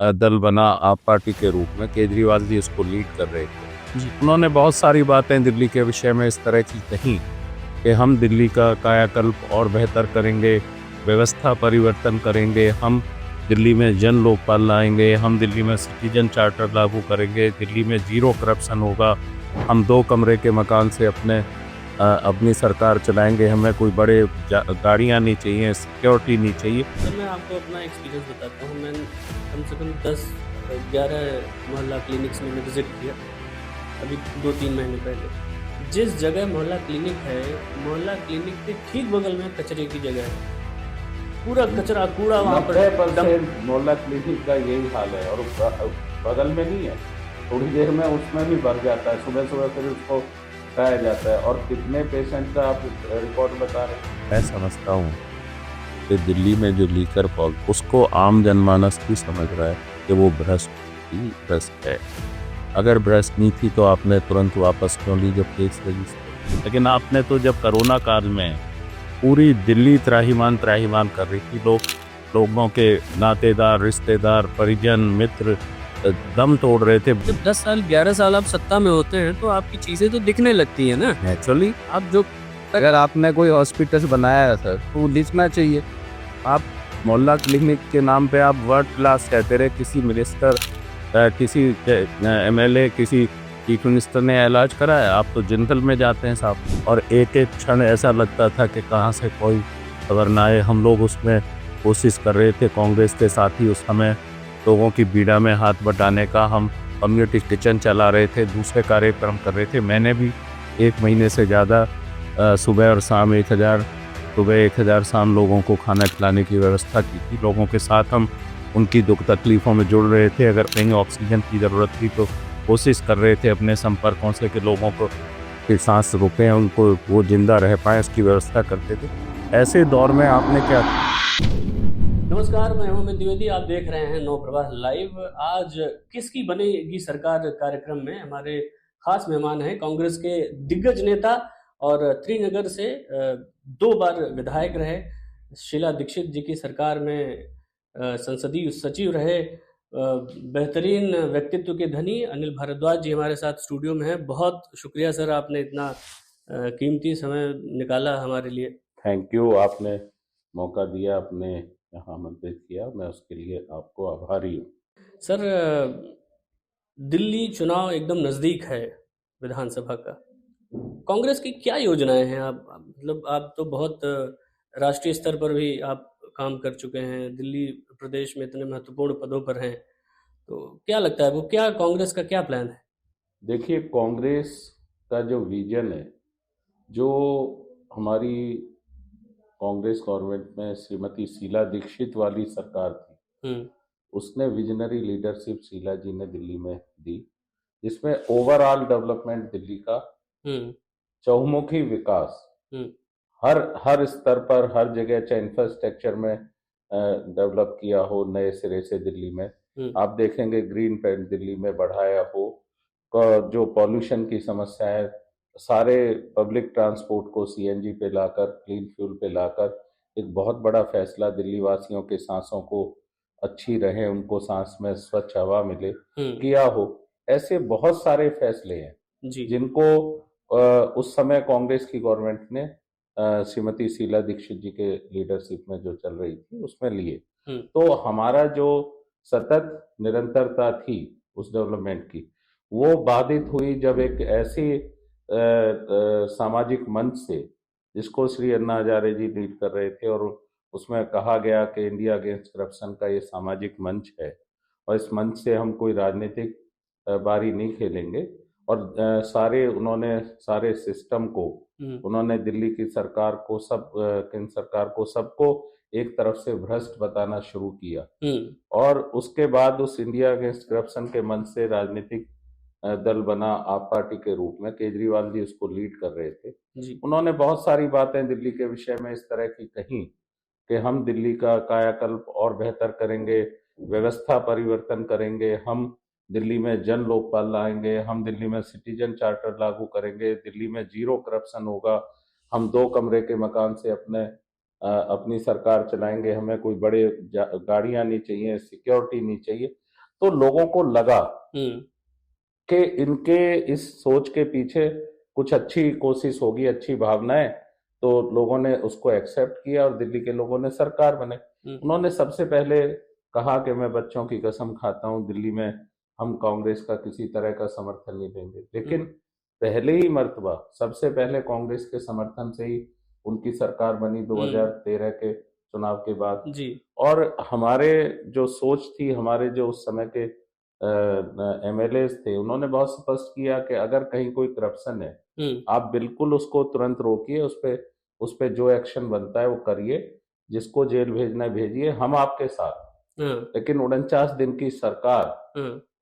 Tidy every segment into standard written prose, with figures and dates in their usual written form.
दल बना आप पार्टी के रूप में केजरीवाल जी इसको लीड कर रहे थे। जी। उन्होंने बहुत सारी बातें दिल्ली के विषय में इस तरह की कही कि हम दिल्ली का कायाकल्प और बेहतर करेंगे, व्यवस्था परिवर्तन करेंगे, हम दिल्ली में जन लोकपाल लाएंगे, हम दिल्ली में सिटीजन चार्टर लागू करेंगे, दिल्ली में जीरो करप्शन होगा, हम 2 कमरे के मकान से अपनी सरकार चलाएंगे, हमें कोई बड़े गाड़ियाँ नहीं चाहिए, सिक्योरिटी नहीं चाहिए। सर मैं आपको अपना एक्सपीरियंस बताता हूँ। मैंने कम से कम 10-11 मोहल्ला क्लिनिक्स में विज़िट किया अभी 2-3 महीने पहले। जिस जगह मोहल्ला क्लिनिक है, मोहल्ला क्लिनिक के ठीक बगल में कचरे की जगह है। पूरा कचरा कूड़ा वहाँ पर 90% मोहल्ला क्लिनिक का यही हाल है और बगल में नहीं है, थोड़ी देर में उसमें भी भर जाता है, सुबह सुबह फिर उसको खाया जाता है। और कितने पेशेंट का आप रिकॉर्ड बता रहे हैं। मैं समझता हूँ कि दिल्ली में जो लीकर पॉल उसको आम जनमानस भी समझ रहा है कि वो भ्रष्ट है। अगर भ्रष्ट नहीं थी तो आपने तुरंत वापस क्यों ली जब केस रजिस्टर? लेकिन आपने तो जब कोरोना काल में पूरी दिल्ली त्राहिमाम कर रही थी, लोगों के नातेदार, रिश्तेदार, परिजन, मित्र दम तोड़ रहे थे। जब 10 साल 11 साल आप सत्ता में होते हैं तो आपकी चीज़ें तो दिखने लगती हैं ना। नेचुरली आप जो अगर आपने कोई हॉस्पिटल बनाया है सर तो लिखना चाहिए। आप मोहल्ला क्लिनिक के नाम पे आप वर्ल्ड क्लास कहते रहे, किसी मिनिस्टर, किसी एमएलए, किसी चीफ मिनिस्टर ने इलाज कराया? आप तो जनरल में जाते हैं साहब। और एक एक क्षण ऐसा लगता था कि कहाँ से कोई खबर ना आए। हम लोग उसमें कोशिश कर रहे थे, कांग्रेस के साथी उस समय लोगों की पीड़ा में हाथ बटाने का। हम कम्युनिटी किचन चला रहे थे, दूसरे कार्यक्रम कर रहे थे। मैंने भी 1 महीने से ज़्यादा सुबह और शाम 1000 शाम लोगों को खाना खिलाने की व्यवस्था की थी। लोगों के साथ हम उनकी दुख तकलीफ़ों में जुड़ रहे थे। अगर कहीं ऑक्सीजन की ज़रूरत थी तो कोशिश कर रहे थे अपने संपर्कों से कि लोगों को की सांस रुके, उनको वो जिंदा रह पाएँ, इसकी व्यवस्था करते थे। ऐसे दौर में आपने क्या? नमस्कार, मैं हूं अमित द्विवेदी। आप देख रहे हैं नव प्रवाह लाइव। आज किसकी बनेगी सरकार कार्यक्रम में हमारे खास मेहमान हैं कांग्रेस के दिग्गज नेता और त्रिनगर से 2 बार विधायक रहे, शीला दीक्षित जी की सरकार में संसदीय सचिव रहे, बेहतरीन व्यक्तित्व के धनी अनिल भारद्वाज जी हमारे साथ स्टूडियो में हैं। बहुत शुक्रिया सर, आपने इतना कीमती समय निकाला हमारे लिए। थैंक यू, आपने मौका दिया, आपने यहाँ आमंत्रित किया, मैं उसके लिए आपको आभारी हूँ। सर दिल्ली चुनाव एकदम नज़दीक है विधानसभा का। कांग्रेस की क्या योजनाएं हैं? मतलब आप तो बहुत राष्ट्रीय स्तर पर भी आप काम कर चुके हैं, दिल्ली प्रदेश में इतने महत्वपूर्ण पदों पर हैं, तो क्या लगता है वो क्या कांग्रेस का क्या प्लान है? देखिए, कांग्रेस का जो विजन है, जो हमारी कांग्रेस गवर्नमेंट में श्रीमती शीला दीक्षित वाली सरकार थी, हम्म। उसने विजनरी लीडरशिप शीला जी ने दिल्ली में दी, जिसमें ओवरऑल डेवलपमेंट दिल्ली का, हम्म। चहुमुखी विकास, हम्म। हर हर स्तर पर, हर जगह, चाहे इंफ्रास्ट्रक्चर में डेवलप किया हो नए सिरे से दिल्ली में। हम्म। आप देखेंगे ग्रीन बेल्ट दिल्ली में बढ़ाया हो, जो पॉल्यूशन की समस्या है, सारे पब्लिक ट्रांसपोर्ट को सीएनजी पे लाकर, क्लीन फ्यूल पे लाकर एक बहुत बड़ा फैसला, दिल्ली वासियों के सांसों को अच्छी रहे, उनको सांस में स्वच्छ हवा मिले, हम्म। किया हो। ऐसे बहुत सारे फैसले हैं जी। जिनको उस समय कांग्रेस की गवर्नमेंट ने श्रीमती शीला दीक्षित जी के लीडरशिप में जो चल रही थी उसमें लिए। हम्म। तो हमारा जो सतत निरंतरता थी उस डेवलपमेंट की, वो बाधित हुई जब एक ऐसी सामाजिक मंच से, जिसको श्री अन्ना हजारे जी लीड कर रहे थे, और उसमें कहा गया कि इंडिया अगेंस्ट करप्शन का ये सामाजिक मंच है और इस मंच से हम कोई राजनीतिक बारी नहीं खेलेंगे। और सारे सिस्टम को हम्म। उन्होंने दिल्ली की सरकार को, केंद्र सरकार को, सबको एक तरफ से भ्रष्ट बताना शुरू किया। हम्म। और उसके बाद उस इंडिया अगेंस्ट करप्शन के मंच से राजनीतिक दल बना आप पार्टी के रूप में, केजरीवाल जी उसको लीड कर रहे थे। जी। उन्होंने बहुत सारी बातें दिल्ली के विषय में इस तरह की कही कि हम दिल्ली का कायाकल्प और बेहतर करेंगे, व्यवस्था परिवर्तन करेंगे, हम दिल्ली में जन लोकपाल लाएंगे, हम दिल्ली में सिटीजन चार्टर लागू करेंगे, दिल्ली में जीरो करप्शन होगा, हम 2 कमरे के मकान से अपनी सरकार चलाएंगे, हमें कोई बड़े गाड़ियां नहीं चाहिए, सिक्योरिटी नहीं चाहिए। तो लोगों को लगा हम्म। कि इनके इस सोच के पीछे कुछ अच्छी कोशिश होगी, अच्छी भावनाएं, तो लोगों ने उसको एक्सेप्ट किया और दिल्ली के लोगों ने सरकार बने। उन्होंने सबसे पहले कहा कि मैं बच्चों की कसम खाता हूं, दिल्ली में हम कांग्रेस का किसी तरह का समर्थन नहीं देंगे। लेकिन पहले ही मर्तबा सबसे पहले कांग्रेस के समर्थन से ही उनकी सरकार बनी 2013 के चुनाव के बाद। जी। और हमारे जो सोच थी, हमारे जो उस समय के एमएलए थे, उन्होंने बहुत स्पष्ट किया कि अगर कहीं कोई करप्शन है, आप बिल्कुल उसको तुरंत रोकिए, उस पे जो एक्शन बनता है वो करिए, जिसको जेल भेजना है भेजिए, हम आपके साथ। लेकिन 49 दिन की सरकार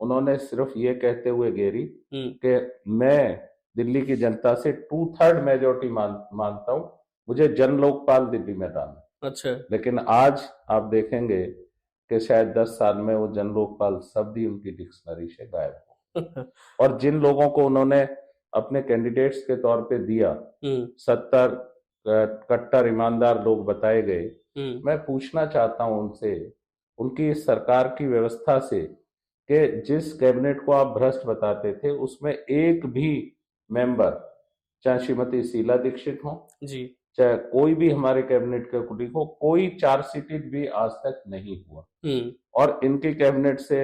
उन्होंने सिर्फ ये कहते हुए घेरी कि मैं दिल्ली की जनता से 2/3 मेजोरिटी मानता हूं, मुझे जन लोकपाल दिल्ली में लाना। अच्छा। लेकिन आज आप देखेंगे कि शायद 10 साल में वो जन लोकपाल शब्द ही उनकी डिक्शनरी से गायब हो। और जिन लोगों को उन्होंने अपने कैंडिडेट्स के तौर पे दिया, 70 कट्टर ईमानदार लोग बताए गए। मैं पूछना चाहता हूं उनसे, उनकी सरकार की व्यवस्था से, कि जिस कैबिनेट को आप भ्रष्ट बताते थे उसमें एक भी मेंबर, चाहे श्रीमती शीला दीक्षित हो जी, चाहे कोई भी हमारे कैबिनेट के कुलीग हो, कोई चार्जशीटेड भी आज तक नहीं हुआ। और इनके कैबिनेट से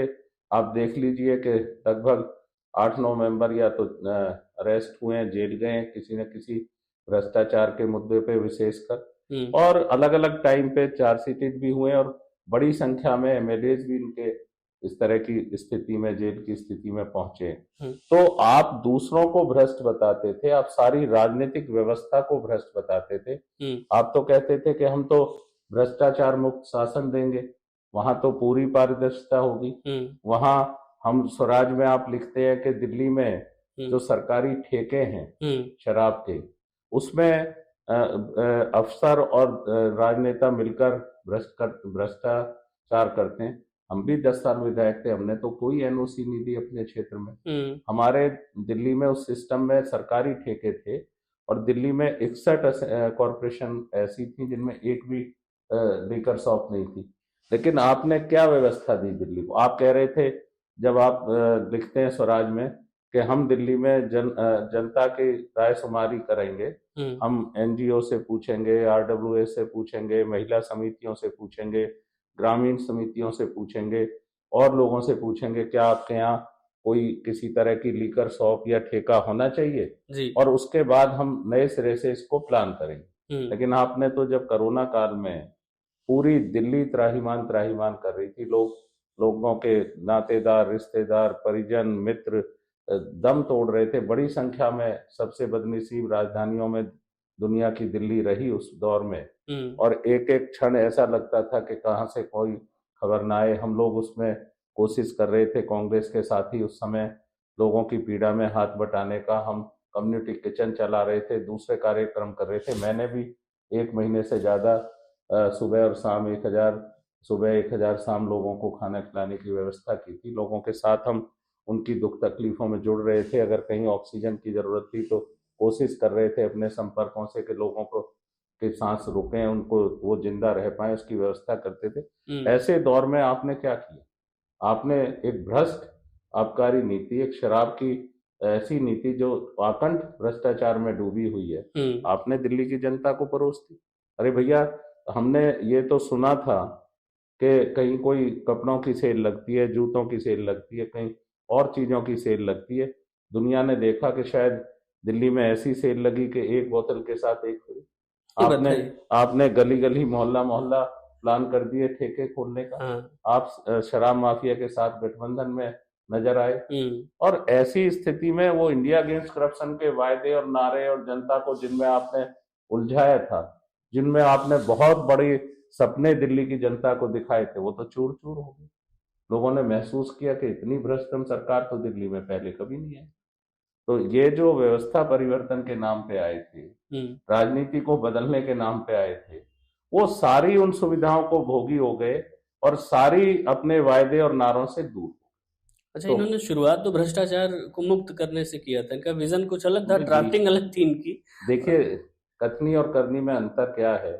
आप देख लीजिए कि लगभग 8-9 मेंबर या तो अरेस्ट हुए हैं, जेल गए हैं किसी न किसी भ्रष्टाचार के मुद्दे पे विशेषकर, और अलग अलग टाइम पे चार्जशीटेड भी हुए हैं, और बड़ी संख्या में एमएलए भी इनके इस तरह की स्थिति में, जेल की स्थिति में पहुंचे। तो आप दूसरों को भ्रष्ट बताते थे, आप सारी राजनीतिक व्यवस्था को भ्रष्ट बताते थे। आप तो कहते थे कि हम तो भ्रष्टाचार मुक्त शासन देंगे, वहां तो पूरी पारदर्शिता होगी। वहां हम स्वराज में आप लिखते हैं कि दिल्ली में जो सरकारी ठेके हैं शराब के, उसमें अफसर और राजनेता मिलकर भ्रष्टाचार करते हैं। हम भी 10 साल विधायक थे, हमने तो कोई एनओसी नहीं दी अपने क्षेत्र में। हमारे दिल्ली में उस सिस्टम में सरकारी ठेके थे, और दिल्ली में 61 कॉरपोरेशन ऐसी थी जिनमें एक भी लीकर शॉप नहीं थी। लेकिन आपने क्या व्यवस्था दी दिल्ली को? आप कह रहे थे जब आप लिखते हैं स्वराज में कि हम दिल्ली में जनता की राय शुमारी करेंगे, हम एनजीओ से पूछेंगे, आरडब्ल्यूए से पूछेंगे, महिला समितियों से पूछेंगे, ग्रामीण समितियों से पूछेंगे, और लोगों से पूछेंगे क्या आपके यहाँ कोई किसी तरह की लीकर शॉप या ठेका होना चाहिए जी। और उसके बाद हम नए सिरे से इसको प्लान करेंगे। लेकिन आपने तो जब कोरोना काल में पूरी दिल्ली त्राहिमाम कर रही थी, लोगों के नातेदार, रिश्तेदार, परिजन, मित्र दम तोड़ रहे थे। बड़ी संख्या में सबसे बदनसीब राजधानियों में दुनिया की दिल्ली रही उस दौर में, और एक एक क्षण ऐसा लगता था कि कहां से कोई खबर ना आए। हम लोग उसमें कोशिश कर रहे थे, कांग्रेस के साथी उस समय, लोगों की पीड़ा में हाथ बटाने का। हम कम्युनिटी किचन चला रहे थे, दूसरे कार्यक्रम कर रहे थे। मैंने भी 1 महीने से ज्यादा सुबह और शाम 1000 शाम लोगों को खाना खिलाने की व्यवस्था की थी। लोगों के साथ हम उनकी दुख तकलीफों में जुड़ रहे थे। अगर कहीं ऑक्सीजन की जरूरत थी तो कोशिश कर रहे थे अपने संपर्कों से कि लोगों को के सांस रुके, उनको वो जिंदा रह पाए, उसकी व्यवस्था करते थे। ऐसे दौर में आपने क्या किया? आपने एक भ्रष्ट आबकारी नीति, एक शराब की ऐसी नीति जो आकंठ भ्रष्टाचार में डूबी हुई है, आपने दिल्ली की जनता को परोस दी। अरे भैया, हमने ये तो सुना था कि कहीं कोई कपड़ों की सेल लगती है, जूतों की सेल लगती है, कहीं और चीजों की सेल लगती है। दुनिया ने देखा कि शायद दिल्ली में ऐसी सेल लगी कि एक बोतल के साथ एक फ्री। आपने गली गली, मोहल्ला मोहल्ला प्लान कर दिए ठेके खोलने का। आप शराब माफिया के साथ गठबंधन में नजर आए, और ऐसी स्थिति में वो इंडिया अगेंस्ट करप्शन के वायदे और नारे और जनता को जिनमें आपने उलझाया था, जिनमें आपने बहुत बड़ी सपने दिल्ली की जनता को दिखाए थे, वो तो चूर चूर हो गए। लोगों ने महसूस किया कि इतनी भ्रष्ट सरकार तो दिल्ली में पहले कभी नहीं आई। तो ये जो व्यवस्था परिवर्तन के नाम पे आए थे, राजनीति को बदलने के नाम पे आए थे, वो सारी उन सुविधाओं को भोगी हो गए और सारी अपने वायदे और नारों से दूर। अच्छा, इन्होंने शुरुआत तो भ्रष्टाचार को मुक्त करने से किया था। इनका विजन कुछ अलग था, ड्राफ्टिंग अलग थी इनकी। देखिए, कथनी और करनी में अंतर क्या है?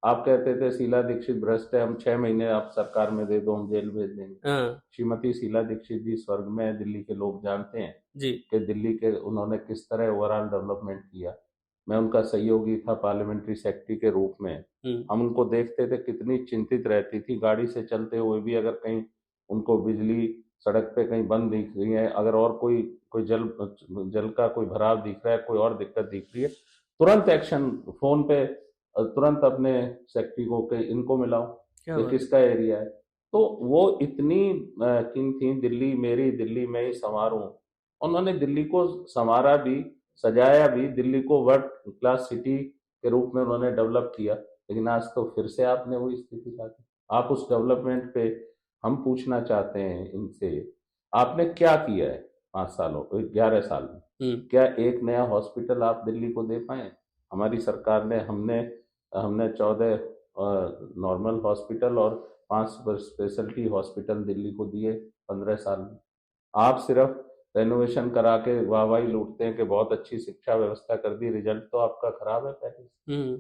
आप कहते थे शीला दीक्षित भ्रष्ट है, हम 6 महीने आप सरकार में दे दो, हम जेल भेज देंगे। हाँ श्रीमती शीला दीक्षित जी स्वर्ग में है, दिल्ली के लोग जानते हैं जी। कि दिल्ली के उन्होंने किस तरह ओवरऑल डेवलपमेंट किया। मैं उनका सहयोगी था पार्लियामेंट्री सेक्रेटरी के रूप में। हम उनको देखते थे कितनी चिंतित रहती थी, गाड़ी से चलते हुए भी अगर कहीं उनको बिजली सड़क पे कहीं बंद दिख रही है, अगर और कोई कोई जल का कोई भराव दिख रहा है, कोई और दिक्कत दिख रही है, तुरंत एक्शन फोन पे तुरंत अपने सेक्रेटरी को कि इनको मिलाओ, क्या ये बात। किसका एरिया है। तो वो इतनी किंग थी, दिल्ली मेरी, दिल्ली मैं ही संवारूं। उन्होंने दिल्ली को संवारा भी, सजाया भी, दिल्ली को वर्ल्ड क्लास सिटी के रूप में उन्होंने डेवलप किया। लेकिन आज तो फिर से आपने वही स्थिति ला दी। आप उस डेवलपमेंट पे हम पूछना चाहते हैं इनसे, आपने क्या किया है 5 सालों 11 साल में? क्या एक नया हॉस्पिटल आप दिल्ली को दे पाए? हमारी सरकार ने हमने हमने 14 नॉर्मल हॉस्पिटल और 5 स्पेशलिटी हॉस्पिटल दिल्ली को दिए 15 साल में। आप सिर्फ रेनोवेशन करा के वाहवाही लूटते हैं कि बहुत अच्छी शिक्षा व्यवस्था कर दी, रिजल्ट तो आपका खराब है पहले से।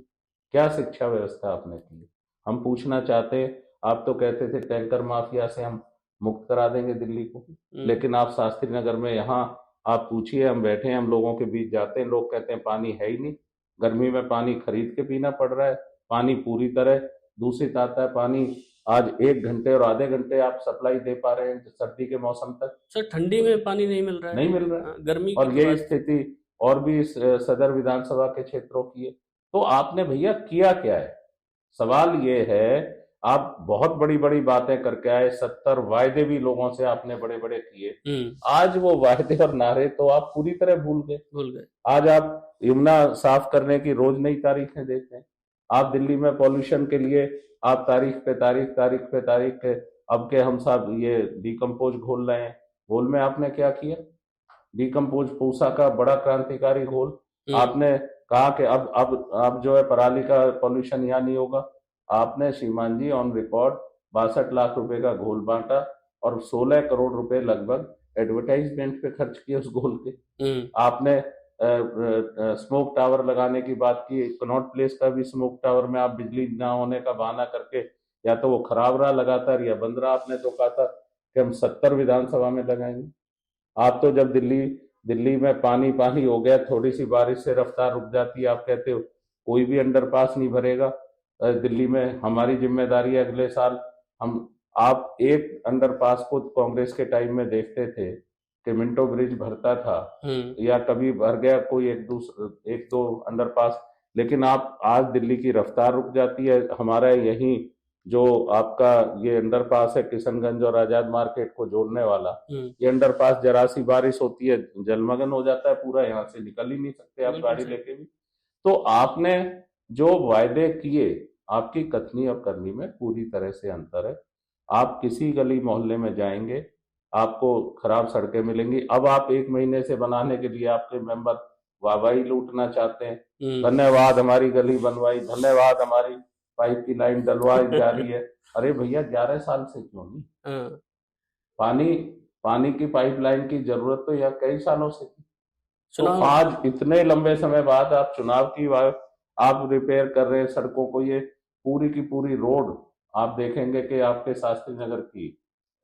क्या शिक्षा व्यवस्था आपने की? हम पूछना चाहते हैं, आप तो कहते थे टैंकर माफिया से हम मुक्त करा देंगे दिल्ली को, लेकिन आप शास्त्री नगर में यहाँ आप पूछिए, हम बैठे हैं, हम लोगों के बीच जाते हैं, लोग कहते हैं पानी है ही नहीं, गर्मी में पानी खरीद के पीना पड़ रहा है, पानी पूरी तरह दूषित आता है पानी। आज 1 घंटे और आधे घंटे आप सप्लाई दे पा रहे हैं सर्दी के मौसम तक, सर ठंडी में पानी नहीं मिल रहा है, नहीं मिल रहा है। गर्मी की और तो ये बात। स्थिति और भी सदर विधानसभा के क्षेत्रों की है। तो आपने भैया किया क्या है? सवाल ये है, आप बहुत बड़ी बड़ी बातें करके आए, 70 वायदे भी लोगों से आपने बड़े बड़े किए। आज वो वायदे और नारे तो आप पूरी तरह भूल गए। आज आप यमुना साफ करने की रोज नई तारीखें देते हैं। आप दिल्ली में पॉल्यूशन के लिए आप तारीख पे तारीख अब के हम साहब ये डिकम्पोज घोल रहे हैं। घोल में आपने क्या किया? डिकम्पोज पूसा का बड़ा क्रांतिकारी घोल। आपने कहा कि अब जो है पराली का पॉल्यूशन यहाँ नहीं होगा। आपने श्रीमान जी ऑन रिकॉर्ड 62 लाख रुपए का घोल बांटा और 16 करोड़ रुपए लगभग एडवर्टाइजमेंट पे खर्च किए उस घोल के। आपने स्मोक टावर लगाने की बात की, कनॉट प्लेस का भी स्मोक टावर में आप बिजली ना होने का बहाना करके, या तो वो खराब रहा लगातार या बंद रहा, आपने तो कहा था कि हम 70 विधानसभा में लगाएंगे। आप तो जब दिल्ली में पानी पानी हो गया, थोड़ी सी बारिश से रफ्तार रुक जाती है, आप कहते हो कोई भी अंडरपास नहीं भरेगा दिल्ली में, हमारी जिम्मेदारी है अगले साल हम। आप एक अंडरपास को कांग्रेस के टाइम में देखते थे कि मिंटो ब्रिज भरता था या कभी भर गया कोई एक दो अंडरपास, लेकिन आप आज दिल्ली की रफ्तार रुक जाती है। हमारा यही जो आपका ये अंडरपास है किशनगंज और आजाद मार्केट को जोड़ने वाला, ये अंडरपास जरा सी बारिश होती है जलमग्न हो जाता है पूरा, यहाँ से निकल ही नहीं सकते आप गाड़ी लेके भी। तो आपने जो वायदे किए, आपकी कथनी और करनी में पूरी तरह से अंतर है। आप किसी गली मोहल्ले में जाएंगे, आपको खराब सड़कें मिलेंगी। अब आप 1 महीने से बनाने के लिए आपके मेंबर वाहवाही लूटना चाहते हैं, धन्यवाद हमारी गली बनवाई, धन्यवाद हमारी पाइप की लाइन डलवाई जा रही है। अरे भैया 11 साल से क्यों नहीं? पानी की पाइपलाइन की जरूरत तो यह कई सालों से थी। तो आज इतने लंबे समय बाद आप चुनाव की आप रिपेयर कर रहे हैं सड़कों को। ये पूरी की पूरी रोड आप देखेंगे कि आपके शास्त्री नगर की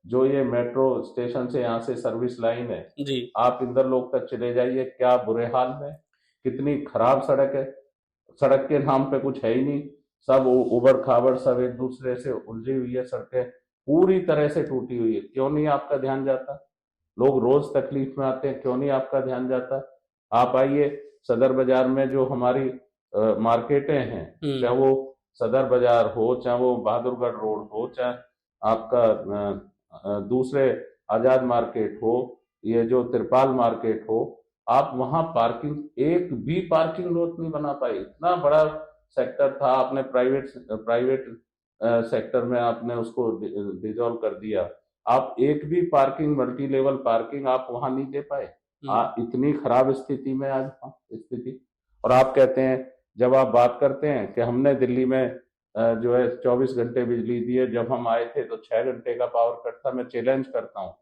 जो ये मेट्रो स्टेशन से यहाँ से सर्विस लाइन है जी, आप इंदर लोक तक चले जाइए, क्या बुरे हाल में, कितनी खराब सड़क है। सड़क के नाम पे कुछ है ही नहीं, सब उबड़ खाबड़, सब एक दूसरे से उलझी हुई है, सड़कें पूरी तरह से टूटी हुई है। क्यों नहीं आपका ध्यान जाता? लोग रोज तकलीफ में आते हैं, क्यों नहीं आपका ध्यान जाता? आप आइए सदर बाजार में जो हमारी मार्केटें हैं, चाहे वो सदर बाजार हो, चाहे वो बहादुरगढ़ रोड हो, चाहे आपका दूसरे आजाद मार्केट हो, ये जो तिरपाल मार्केट हो, आप वहां पार्किंग एक भी पार्किंग लॉट नहीं बना पाए। इतना बड़ा सेक्टर था, आपने प्राइवेट सेक्टर में आपने उसको डिजोल्व कर दिया। आप एक भी पार्किंग, मल्टी लेवल पार्किंग आप वहां नहीं दे पाए। इतनी खराब स्थिति में आज स्थिति। और आप कहते हैं, जब आप बात करते हैं कि हमने दिल्ली में जो है 24 घंटे बिजली दी है, जब हम आए थे तो 6 घंटे का पावर कट था। मैं चैलेंज करता हूँ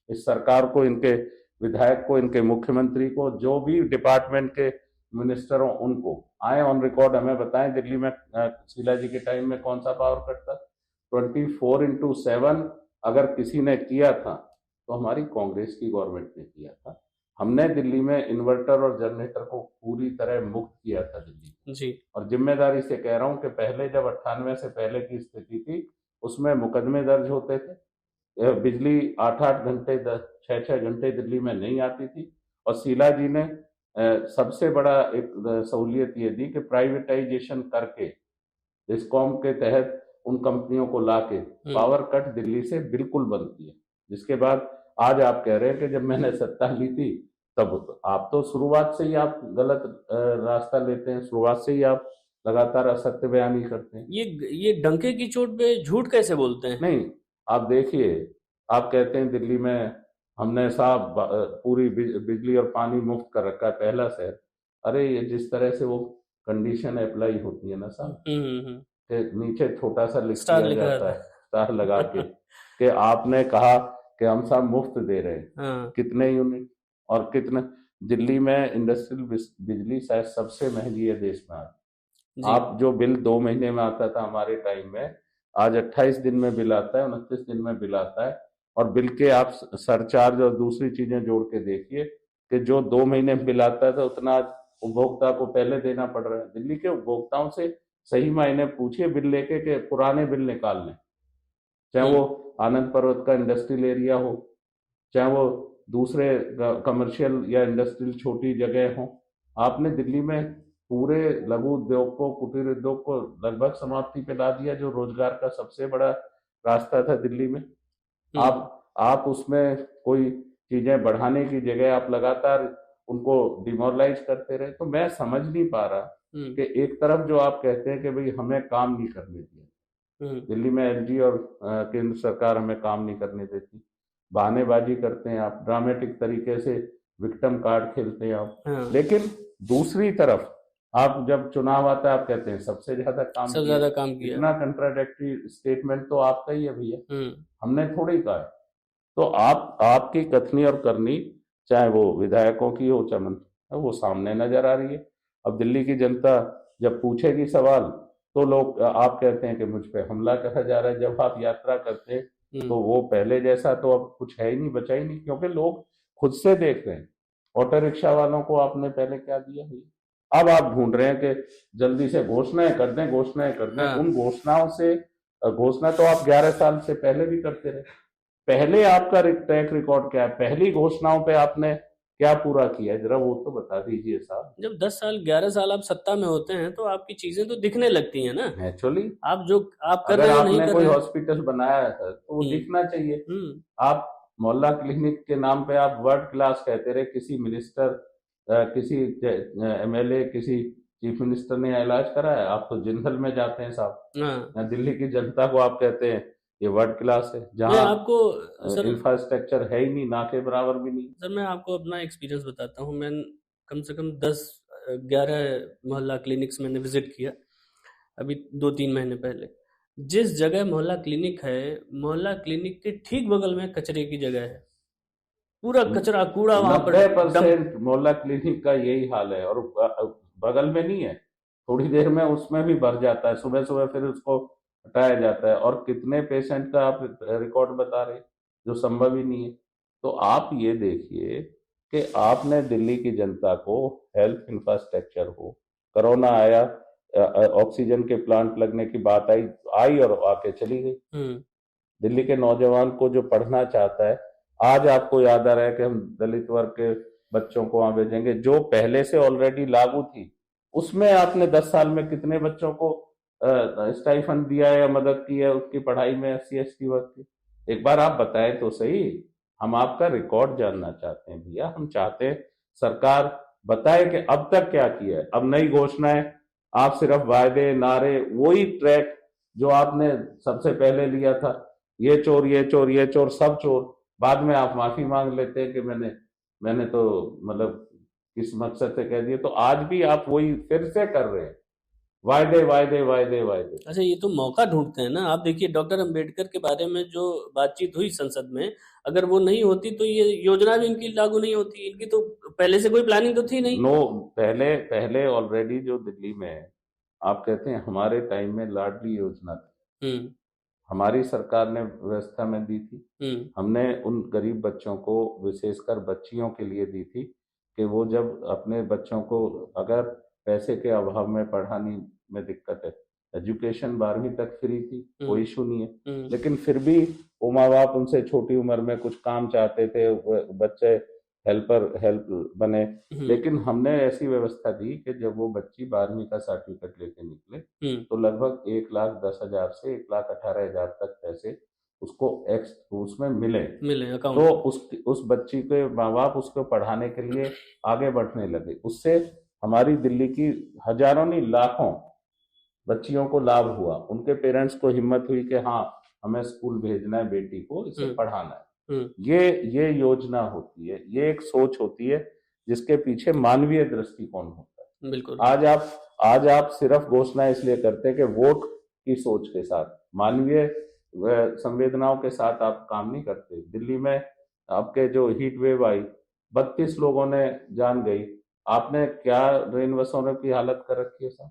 इस सरकार को, इनके विधायक को, इनके मुख्यमंत्री को, जो भी डिपार्टमेंट के मिनिस्टर हो उनको, आए ऑन रिकॉर्ड हमें बताएं दिल्ली में शीला जी के टाइम में कौन सा पावर कट था। 24/7 अगर किसी ने किया था तो हमारी कांग्रेस की गवर्नमेंट ने किया था। हमने दिल्ली में इन्वर्टर और जनरेटर को पूरी तरह मुक्त किया था दिल्ली जी। और जिम्मेदारी से कह रहा हूं कि पहले जब 98 से पहले की स्थिति थी उसमें मुकदमे दर्ज होते थे, बिजली 8-8 घंटे 6-6 घंटे दिल्ली में नहीं आती थी और शीला जी ने सबसे बड़ा एक सहूलियत ये दी कि प्राइवेटाइजेशन करके डिस्कॉम के तहत उन कंपनियों को लाके पावर कट दिल्ली से बिल्कुल बंद किया। जिसके बाद आज आप कह रहे हैं कि जब मैंने सत्ता ली थी तब आप तो शुरुआत से ही आप गलत रास्ता लेते हैं, शुरुआत से ही आप लगातार असत्य बयानी करते हैं। ये डंके की चोट पे झूठ कैसे बोलते हैं? नहीं, आप देखिए, आप कहते हैं दिल्ली में हमने साहब पूरी बिजली और पानी मुफ्त कर रखा है, पहला शहर। अरे ये जिस तरह से वो कंडीशन अप्लाई होती है ना साहब, के नीचे छोटा सा लिख स्टार दिया लिखा जाता रहता है स्टार लगा के कि आपने कहा कि हम सब मुफ्त दे रहे हैं। हाँ। कितने यूनिट और कितने? दिल्ली में इंडस्ट्रियल बिजली शायद सबसे महंगी है देश में आज। जी। आप जो बिल 2 महीने में आता था हमारे टाइम में, आज 28 दिन में बिल आता है, 29 दिन में बिल आता है। और बिल के आप सरचार्ज और दूसरी चीजें जोड़ के देखिए कि जो 2 महीने में बिल आता था उतना आज उपभोक्ता को पहले देना पड़ रहा है। दिल्ली के उपभोक्ताओं से सही मायने पूछिए बिल लेके के पुराने बिल निकाल लें, चाहे वो आनंद पर्वत का इंडस्ट्रियल एरिया हो, चाहे वो दूसरे कमर्शियल या इंडस्ट्रियल छोटी जगह हो। आपने दिल्ली में पूरे लघु उद्योग को, कुटीर उद्योग को लगभग समाप्ति पे ला दिया, जो रोजगार का सबसे बड़ा रास्ता था दिल्ली में। आप उसमें कोई चीजें बढ़ाने की जगह आप लगातार उनको डिमोरलाइज करते रहे। तो मैं समझ नहीं पा रहा कि एक तरफ जो आप कहते हैं कि भाई हमें काम नहीं करने दिया, दिल्ली में एलजी और केंद्र सरकार हमें काम नहीं करने देती, बहानेबाजी करते हैं आप, ड्रामेटिक तरीके से विक्टिम कार्ड खेलते हैं आप। लेकिन दूसरी तरफ आप जब चुनाव आता है आप कहते हैं सबसे ज्यादा काम किया। इतना कंट्राडिक्टरी स्टेटमेंट तो आपका ही है भैया, हमने थोड़ी कहा है। तो आपकी कथनी और करनी, चाहे वो विधायकों की हो चाहे मंत्री, वो सामने नजर आ रही है। अब दिल्ली की जनता जब पूछेगी सवाल तो लोग, आप कहते हैं कि मुझ पे हमला करा जा रहा है। जब आप यात्रा करते हैं तो वो पहले जैसा तो अब कुछ है ही नहीं, बचा ही नहीं, क्योंकि लोग खुद से देख रहे हैं। ऑटो रिक्शा वालों को आपने पहले क्या दिया भैया? अब आप ढूंढ रहे हैं कि जल्दी से घोषणाएं कर दें, घोषणाएं कर दें। उन घोषणाओं से, घोषणा तो आप 11 साल से पहले भी करते रहे। पहले आपका ट्रैक रिकॉर्ड क्या है? पहली घोषणाओं पे आपने क्या पूरा किया है, जरा वो तो बता दीजिए साहब। जब 10 साल 11 साल आप सत्ता में होते हैं तो आपकी चीजें तो दिखने लगती हैं ना। नेचुरली आप जो आप कर रहे हैं, नहीं कर रहे, कोई हॉस्पिटल बनाया है सर तो वो दिखना चाहिए। आप मोहल्ला क्लिनिक के नाम पे आप वर्ल्ड क्लास कहते रहे, किसी मिनिस्टर, किसी एमएलए, किसी चीफ मिनिस्टर ने इलाज कराया? आप तो जिंदल में जाते हैं साहब, दिल्ली की जनता को आप कहते हैं ये वर्ल्ड क्लास है, जहाँ आपको सर इंफ्रास्ट्रक्चर है ही नहीं, ना के बराबर भी नहीं। सर मैं आपको अपना एक्सपीरियंस बताता हूँ। मैं कम से कम 10-11 मोहल्ला क्लिनिक्स मैंने विजिट किया अभी 2-3 महीने पहले। जिस जगह मोहल्ला क्लिनिक है, मोहल्ला क्लिनिक के ठीक बगल में कचरे की जगह है, पूरा कचरा कूड़ा वहां पर। 90% मोहल्ला क्लिनिक का यही हाल है, और बगल में नहीं है, थोड़ी देर में उसमें भी भर जाता है, सुबह सुबह फिर उसको हटाया जाता है। और कितने पेशेंट का आप रिकॉर्ड बता रहे, जो संभव ही नहीं है। तो आप ये देखिए कि आपने दिल्ली की जनता को हेल्थ इंफ्रास्ट्रक्चर हो, कोरोना आया, ऑक्सीजन के प्लांट लगने की बात आई और आके चली गई। दिल्ली के नौजवान को जो पढ़ना चाहता है, आज आपको याद आ रहा है कि हम दलित वर्ग के बच्चों को वहां भेजेंगे, जो पहले से ऑलरेडी लागू थी। उसमें आपने 10 साल में कितने बच्चों को स्टाइफंड दिया है या मदद की है उसकी पढ़ाई में, SC/ST वर्ग की? एक बार आप बताएं तो सही। हम आपका रिकॉर्ड जानना चाहते हैं भैया, हम चाहते हैं सरकार बताए कि अब तक क्या किया है। अब नई घोषणाएं, आप सिर्फ वायदे, नारे, वही ट्रैक जो आपने सबसे पहले लिया था, ये चोर, ये चोर, ये चोर, सब चोर। बाद में आप माफी मांग लेते हैं कि मैंने तो मतलब किस मकसद से कह दिया। तो आज भी आप वही फिर से कर रहे हैं। वायदे वायदे वायदे वायदे। अच्छा, ये तो मौका ढूंढते हैं ना। आप देखिए, डॉक्टर अंबेडकर के बारे में जो बातचीत हुई संसद में, अगर वो नहीं होती तो ये योजना भी इनकी लागू नहीं होती। इनकी तो पहले से कोई प्लानिंग तो थी नहीं। नो, पहले पहले ऑलरेडी जो दिल्ली में है, आप कहते हैं हमारे टाइम में लाडली योजना थी, हम्म। हमारी सरकार ने व्यवस्था में दी थी। हम्म। हमने उन गरीब बच्चों को, विशेषकर बच्चियों के लिए दी थी, कि वो जब अपने बच्चों को अगर पैसे के अभाव में पढ़ाने में दिक्कत है, एजुकेशन 12वीं तक फ्री थी, कोई हम्म। इशू नहीं है। हम्म। लेकिन फिर भी वो माँ बाप उनसे छोटी उम्र में कुछ काम चाहते थे, बच्चे हेल्प बने। हम्म। लेकिन हमने ऐसी व्यवस्था दी कि जब वो बच्ची 12वीं का सर्टिफिकेट लेके निकले, हम्म। तो लगभग 1,10,000 से 1,18,000 तक पैसे उसको एक्स उसमें मिले। मिले तो अकाउंट में। उस बच्ची के माँ बाप उसको पढ़ाने के लिए आगे बढ़ने लगे। उससे हमारी दिल्ली की हजारों नहीं लाखों बच्चियों को लाभ हुआ, उनके पेरेंट्स को हिम्मत हुई कि हाँ, हमें स्कूल भेजना है बेटी को, इसे हम्म। पढ़ाना है। हम्म। ये योजना होती है, ये एक सोच होती है जिसके पीछे मानवीय दृष्टिकोण होता बिल्कुल। है। आज आप सिर्फ घोषणा इसलिए करते हैं कि वोट की सोच के साथ, मानवीय संवेदनाओं के साथ आप काम नहीं करते। दिल्ली में आपके जो हीट वेव आई, 32 लोगों ने जान गई, आपने क्या रेन बसेरों की हालत कर रखी है सर?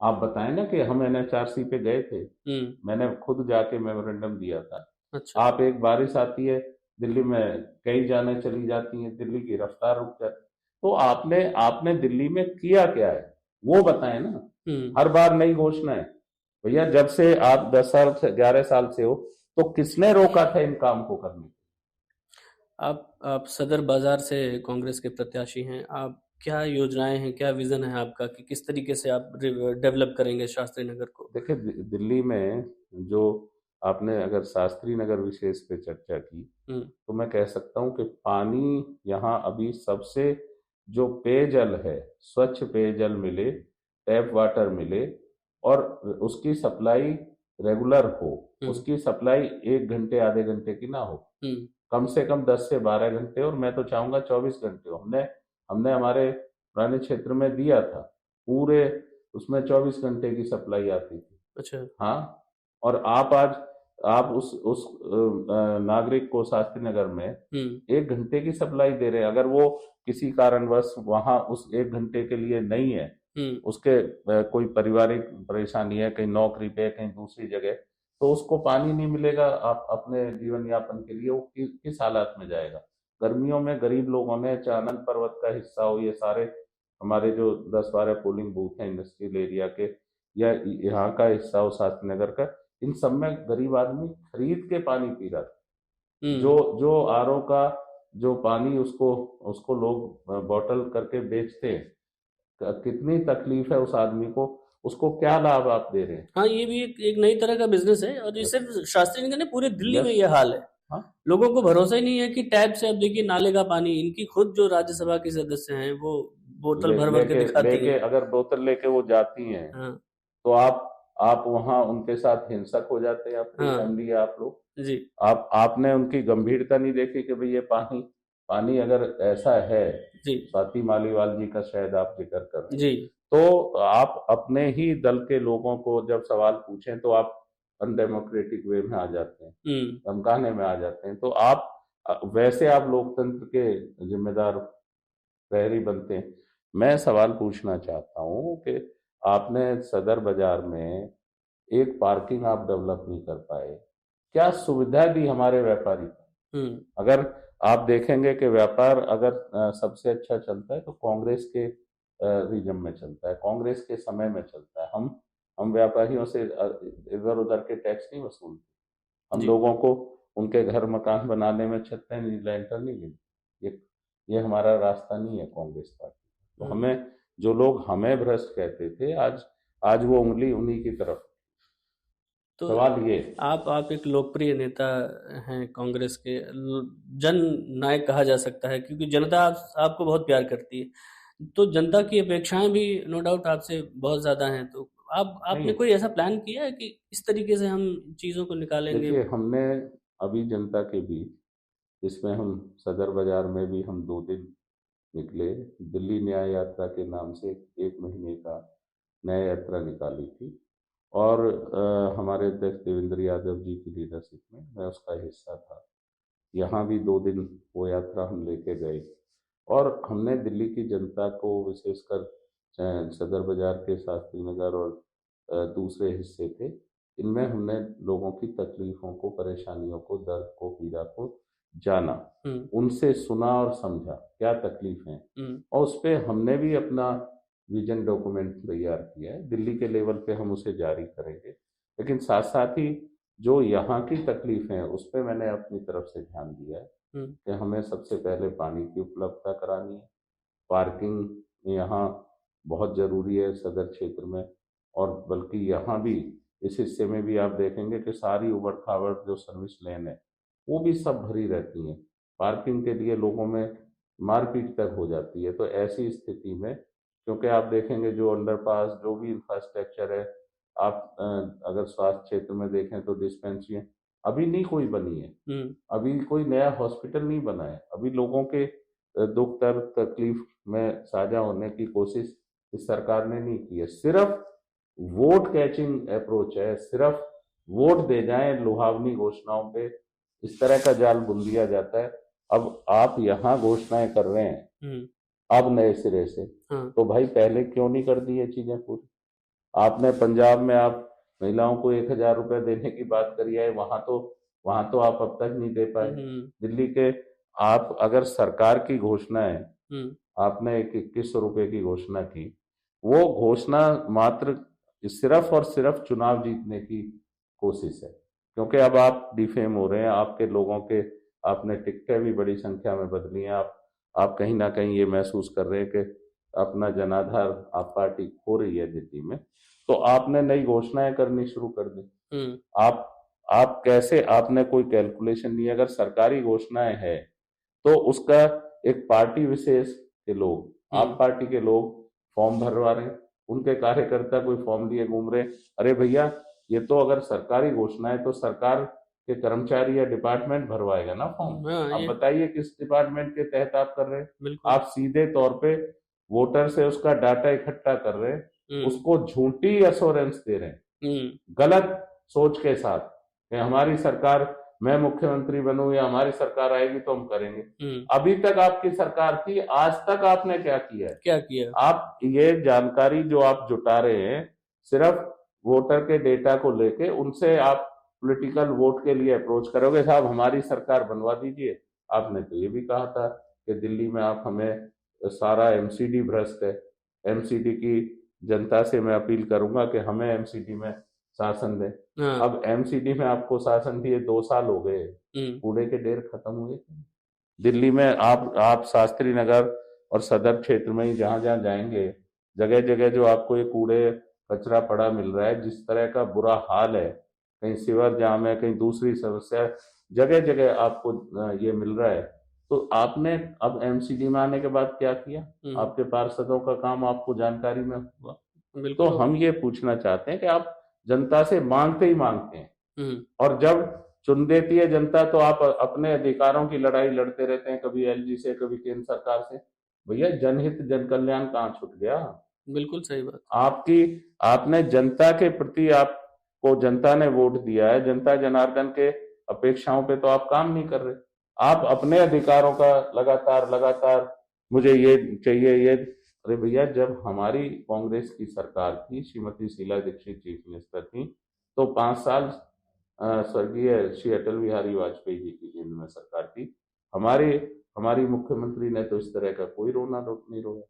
आप बताएं ना कि हम एनएचआरसी पे गए थे, हम्म। मैंने खुद जाके मेमोरेंडम दिया था। अच्छा। आप एक बारिश आती है दिल्ली में, कई जाने चली जाती हैं, दिल्ली की रफ्तार रुक जाती। तो आपने आपने दिल्ली में किया क्या है, वो बताएं ना। हम्म। हर बार नई घोषणा है। भैया, जब से आप 10 साल से 11 साल से हो, तो किसने रोका था इन काम को करने? आप सदर बाजार से कांग्रेस के प्रत्याशी हैं। आप क्या योजनाएं हैं, क्या विजन है आपका कि किस तरीके से आप डेवलप करेंगे शास्त्री नगर को? देखिए, दिल्ली में जो आपने अगर शास्त्री नगर विशेष पे चर्चा की, हम्म। तो मैं कह सकता हूँ कि पानी यहाँ अभी सबसे, जो पेयजल है, स्वच्छ पेयजल मिले, टैप वाटर मिले, और उसकी सप्लाई रेगुलर हो, हम्म। उसकी सप्लाई 1 घंटे आधे घंटे की ना हो, हम्म। कम से कम 10 से 12 घंटे, और मैं तो चाहूंगा 24 घंटे हो। हमने हमने हमारे पुराने क्षेत्र में दिया था, पूरे उसमें 24 घंटे की सप्लाई आती थी। अच्छा। हाँ, और आप उस नागरिक को शास्त्री नगर में हम्म। 1 घंटे की सप्लाई दे रहे हैं। अगर वो किसी कारणवश वहां उस 1 घंटे के लिए नहीं है, हम्म। उसके कोई पारिवारिक परेशानी है, कहीं नौकरी पे, कहीं दूसरी जगह, तो उसको पानी नहीं मिलेगा, आप अपने जीवन यापन के लिए वो किस हालात में जाएगा? गर्मियों में गरीब लोगों ने, चाहे आनंद पर्वत का हिस्सा हो, ये सारे हमारे जो 10-12 पोलिंग बूथ हैं इंडस्ट्रियल एरिया के, या यहाँ का हिस्सा हो शास्त्री नगर का, इन सब में गरीब आदमी खरीद के पानी पी रहा था। जो हम्म। जो आरओ का जो पानी, उसको उसको लोग बॉटल करके बेचते हैं, कितनी तकलीफ है उस आदमी को, उसको क्या लाभ आप दे रहे हैं? हाँ, ये भी एक नई तरह का बिजनेस है, और ये यस। सिर्फ शास्त्री नगर नहीं, पूरे दिल्ली में यस। ये हाल है। हाँ। लोगों को भरोसा ही नहीं है कि टैप से, अब देखिए, नाले का पानी, इनकी खुद जो राज्यसभा के सदस्य हैं वो बोतल भर भर के लेके दिखाती लेके हैं। अगर बोतल लेके वो जाती हैं, हाँ। तो आप वहां उनके साथ हिंसक हो जाते हैं, आपकी हाँ। फैमिली है, आप लोग। जी। आपने उनकी गंभीरता नहीं देखी कि भाई ये पानी पानी अगर ऐसा है, जी। स्वाति मालीवाल जी का शायद आप जिक्र कर रहे हैं, जी। तो आप अपने ही दल के लोगों को जब सवाल पूछें, तो आप अनडेमोक्रेटिक वे में आ जाते हैं, हम्म। धमकाने में आ जाते हैं। तो आप वैसे आप लोकतंत्र के जिम्मेदार प्रहरी बनते हैं। मैं सवाल पूछना चाहता हूँ कि आपने सदर बाजार में एक पार्किंग आप डेवलप नहीं कर पाए, क्या सुविधा दी हमारे व्यापारी को? हम्म। अगर आप देखेंगे कि व्यापार अगर सबसे अच्छा चलता है, तो कांग्रेस के रीजन में चलता है, कांग्रेस के समय में चलता है। हम व्यापारियों से इधर उधर के टैक्स नहीं वसूलते, हम जी। लोगों को उनके घर मकान बनाने में छतें नहीं, लैंटर नहीं मिलती। ये हमारा रास्ता नहीं है कांग्रेस पार्टी का। तो हम्म। हमें, जो लोग हमें भ्रष्ट कहते थे, आज आज वो उंगली उन्हीं की तरफ। तो सवाल ये, आप एक लोकप्रिय नेता हैं कांग्रेस के, जन नायक कहा जा सकता है, क्योंकि जनता आपको बहुत प्यार करती है। तो जनता की अपेक्षाएं भी नो डाउट आपसे बहुत ज़्यादा हैं। तो आपने नहीं, कोई ऐसा प्लान किया है कि इस तरीके से हम चीज़ों को निकालेंगे? देखिए, हमने अभी जनता के बीच, जिसमें हम सदर बाजार में भी हम 2 दिन निकले, दिल्ली न्याय यात्रा के नाम से 1 महीने का न्याय यात्रा निकाली थी और हमारे अध्यक्ष देवेंद्र यादव जी की लीडरशिप में मैं उसका हिस्सा था। यहाँ भी 2 दिन वो यात्रा हम लेके गए और हमने दिल्ली की जनता को विशेषकर सदर बाजार के शास्त्री नगर और दूसरे हिस्से थे, इनमें हमने लोगों की तकलीफों को, परेशानियों को, दर्द को, पीड़ा को जाना, उनसे सुना और समझा क्या तकलीफ है और उस पर हमने भी अपना विजन डॉक्यूमेंट तैयार किया है। दिल्ली के लेवल पे हम उसे जारी करेंगे, लेकिन साथ साथ ही जो यहाँ की तकलीफ है उस पर मैंने अपनी तरफ से ध्यान दिया है कि हमें सबसे पहले पानी की उपलब्धता करानी है। पार्किंग यहाँ बहुत ज़रूरी है सदर क्षेत्र में, और बल्कि यहाँ भी इस हिस्से में भी आप देखेंगे कि सारी उबड़ खाबड़ जो सर्विस लेन है वो भी सब भरी रहती हैं। पार्किंग के लिए लोगों में मारपीट तक हो जाती है। तो ऐसी स्थिति में, क्योंकि आप देखेंगे जो अंडरपास, जो भी इंफ्रास्ट्रक्चर है, आप अगर स्वास्थ्य क्षेत्र में देखें तो डिस्पेंसरी अभी नहीं कोई बनी है, अभी कोई नया हॉस्पिटल नहीं बना है, अभी लोगों के दुख दर्द तकलीफ में साझा होने की कोशिश इस सरकार ने नहीं की है। सिर्फ वोट कैचिंग अप्रोच है, सिर्फ वोट दे जाएं लुभावनी घोषणाओं पे इस तरह का जाल बुन दिया जाता है। अब आप यहाँ घोषणाएं कर रहे हैं अब नए सिरे से, तो भाई पहले क्यों नहीं कर दी ये चीजें पूरी? आपने पंजाब में आप महिलाओं को 1,000 रुपए देने की बात करी है, वहां तो आप अब तक नहीं दे पाए। दिल्ली के आप अगर सरकार की घोषणा है, आपने 2100 रुपए की घोषणा की, वो घोषणा मात्र सिर्फ और सिर्फ चुनाव जीतने की कोशिश है, क्योंकि अब आप डिफेम हो रहे हैं, आपके लोगों के आपने टिकटें भी बड़ी संख्या में बदली हैं। आप कहीं ना कहीं ये महसूस कर रहे हैं कि अपना जनाधार आप पार्टी खो रही है दिल्ली में, तो आपने नई घोषणाएं करनी शुरू कर दी। आप कैसे, आपने कोई कैलकुलेशन नहीं, अगर सरकारी घोषणाएं है तो उसका एक पार्टी विशेष के लोग, आप पार्टी के लोग फॉर्म भरवा रहे हैं, उनके कार्यकर्ता कोई फॉर्म लिए घूम रहे। अरे भैया, ये तो अगर सरकारी घोषणा है तो सरकार के कर्मचारी या डिपार्टमेंट भरवाएगा ना फॉर्म। आप बताइए किस डिपार्टमेंट के तहत आप कर रहे हैं? आप सीधे तौर पे वोटर से उसका डाटा इकट्ठा कर रहे हैं, उसको झूठी एश्योरेंस दे रहे हैं गलत सोच के साथ कि हमारी सरकार, मैं मुख्यमंत्री बनूं या हमारी सरकार आएगी तो हम करेंगे। अभी तक आपकी सरकार थी, आज तक आपने क्या किया है? क्या किया? आप ये जानकारी जो आप जुटा रहे हैं सिर्फ वोटर के डेटा को लेके, उनसे आप पॉलिटिकल वोट के लिए अप्रोच करोगे, साहब हमारी सरकार बनवा दीजिए। आपने तो ये भी कहा था कि दिल्ली में आप हमें, सारा एमसीडी भ्रष्ट है, एमसीडी की जनता से मैं अपील करूंगा कि हमें एमसीडी में शासन दें। अब एमसीडी में आपको शासन दिए 2 साल हो गए, कूड़े के ढेर खत्म हुए दिल्ली में? आप शास्त्री नगर और सदर क्षेत्र में ही जहां जहां जाएंगे, जगह जगह जो आपको ये कूड़े कचरा पड़ा मिल रहा है, जिस तरह का बुरा हाल है, कहीं सीवर जाम है, कहीं दूसरी समस्या, जगह जगह आपको ये मिल रहा है। तो आपने अब एमसीडी में आने के बाद क्या किया? आपके पार्षदों का काम आपको जानकारी में हुआ? तो हम ये पूछना चाहते हैं कि आप जनता से मांगते ही मांगते हैं, और जब चुन देती है जनता तो आप अपने अधिकारों की लड़ाई लड़ते रहते हैं, कभी एलजी से, कभी केंद्र सरकार से। भैया, जनहित जन कल्याण कहाँ छूट गया? बिल्कुल सही बात। आपने जनता के प्रति, आपको जनता ने वोट दिया है, जनता जनार्दन के अपेक्षाओं पे तो आप काम नहीं कर रहे। आप अपने अधिकारों का लगातार मुझे ये चाहिए, ये। अरे भैया, जब हमारी कांग्रेस की सरकार थी, श्रीमती शीला दीक्षित चीफ मिनिस्टर थी, तो 5 साल स्वर्गीय श्री अटल बिहारी वाजपेयी जी की केंद्र में सरकार थी। हमारी मुख्यमंत्री ने तो इस तरह का कोई रोना नहीं रोया।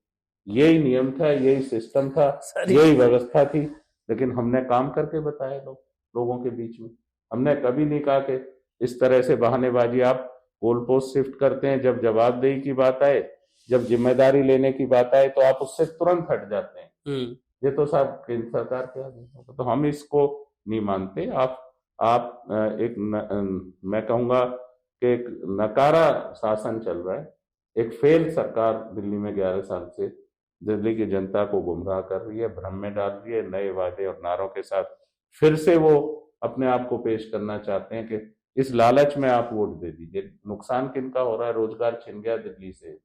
यही नियम था, यही सिस्टम था, यही व्यवस्था थी, लेकिन हमने काम करके बताया लोगों के बीच में। हमने कभी नहीं कहा कि इस तरह से बहानेबाजी, आप गोल पोस्ट शिफ्ट करते हैं। जब जवाबदेही की बात आए, जब जिम्मेदारी लेने की बात आए, तो आप उससे तुरंत हट जाते हैं। ये तो साहब केंद्र सरकार के आदेश, तो हम इसको नहीं मानते। आप मैं कहूंगा कि एक नकारा शासन चल रहा है, एक फेल सरकार दिल्ली में 11 साल से दिल्ली की जनता को गुमराह कर रही है, भ्रम में डाल रही है, नए वादे और नारों के साथ फिर से वो अपने आप को पेश करना चाहते हैं कि इस लालच में आप वोट दे दीजिए। नुकसान किनका हो रहा है? रोजगार छिन गया दिल्ली से,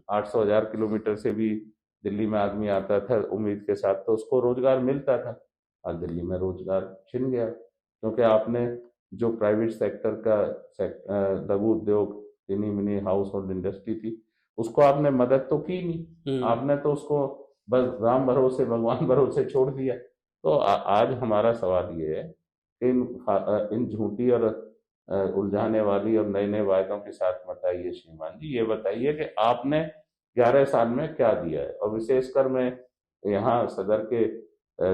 800,000 किलोमीटर से भी दिल्ली में आदमी आता था उम्मीद के साथ तो उसको रोजगार मिलता था। आज दिल्ली में रोजगार छिन गया क्योंकि आपने जो प्राइवेट सेक्टर का लघु उद्योग इनी मिनी हाउस होल्ड इंडस्ट्री थी उसको आपने मदद तो की नहीं, आपने तो उसको बस राम भरोसे भगवान भरोसे छोड़ दिया। तो आज हमारा सवाल ये है कि इन झूठी और उलझाने वाली और नए नए वायदों के साथ मत आइए श्रीमान जी, ये बताइए कि आपने 11 साल में क्या दिया है। और विशेषकर मैं यहाँ सदर के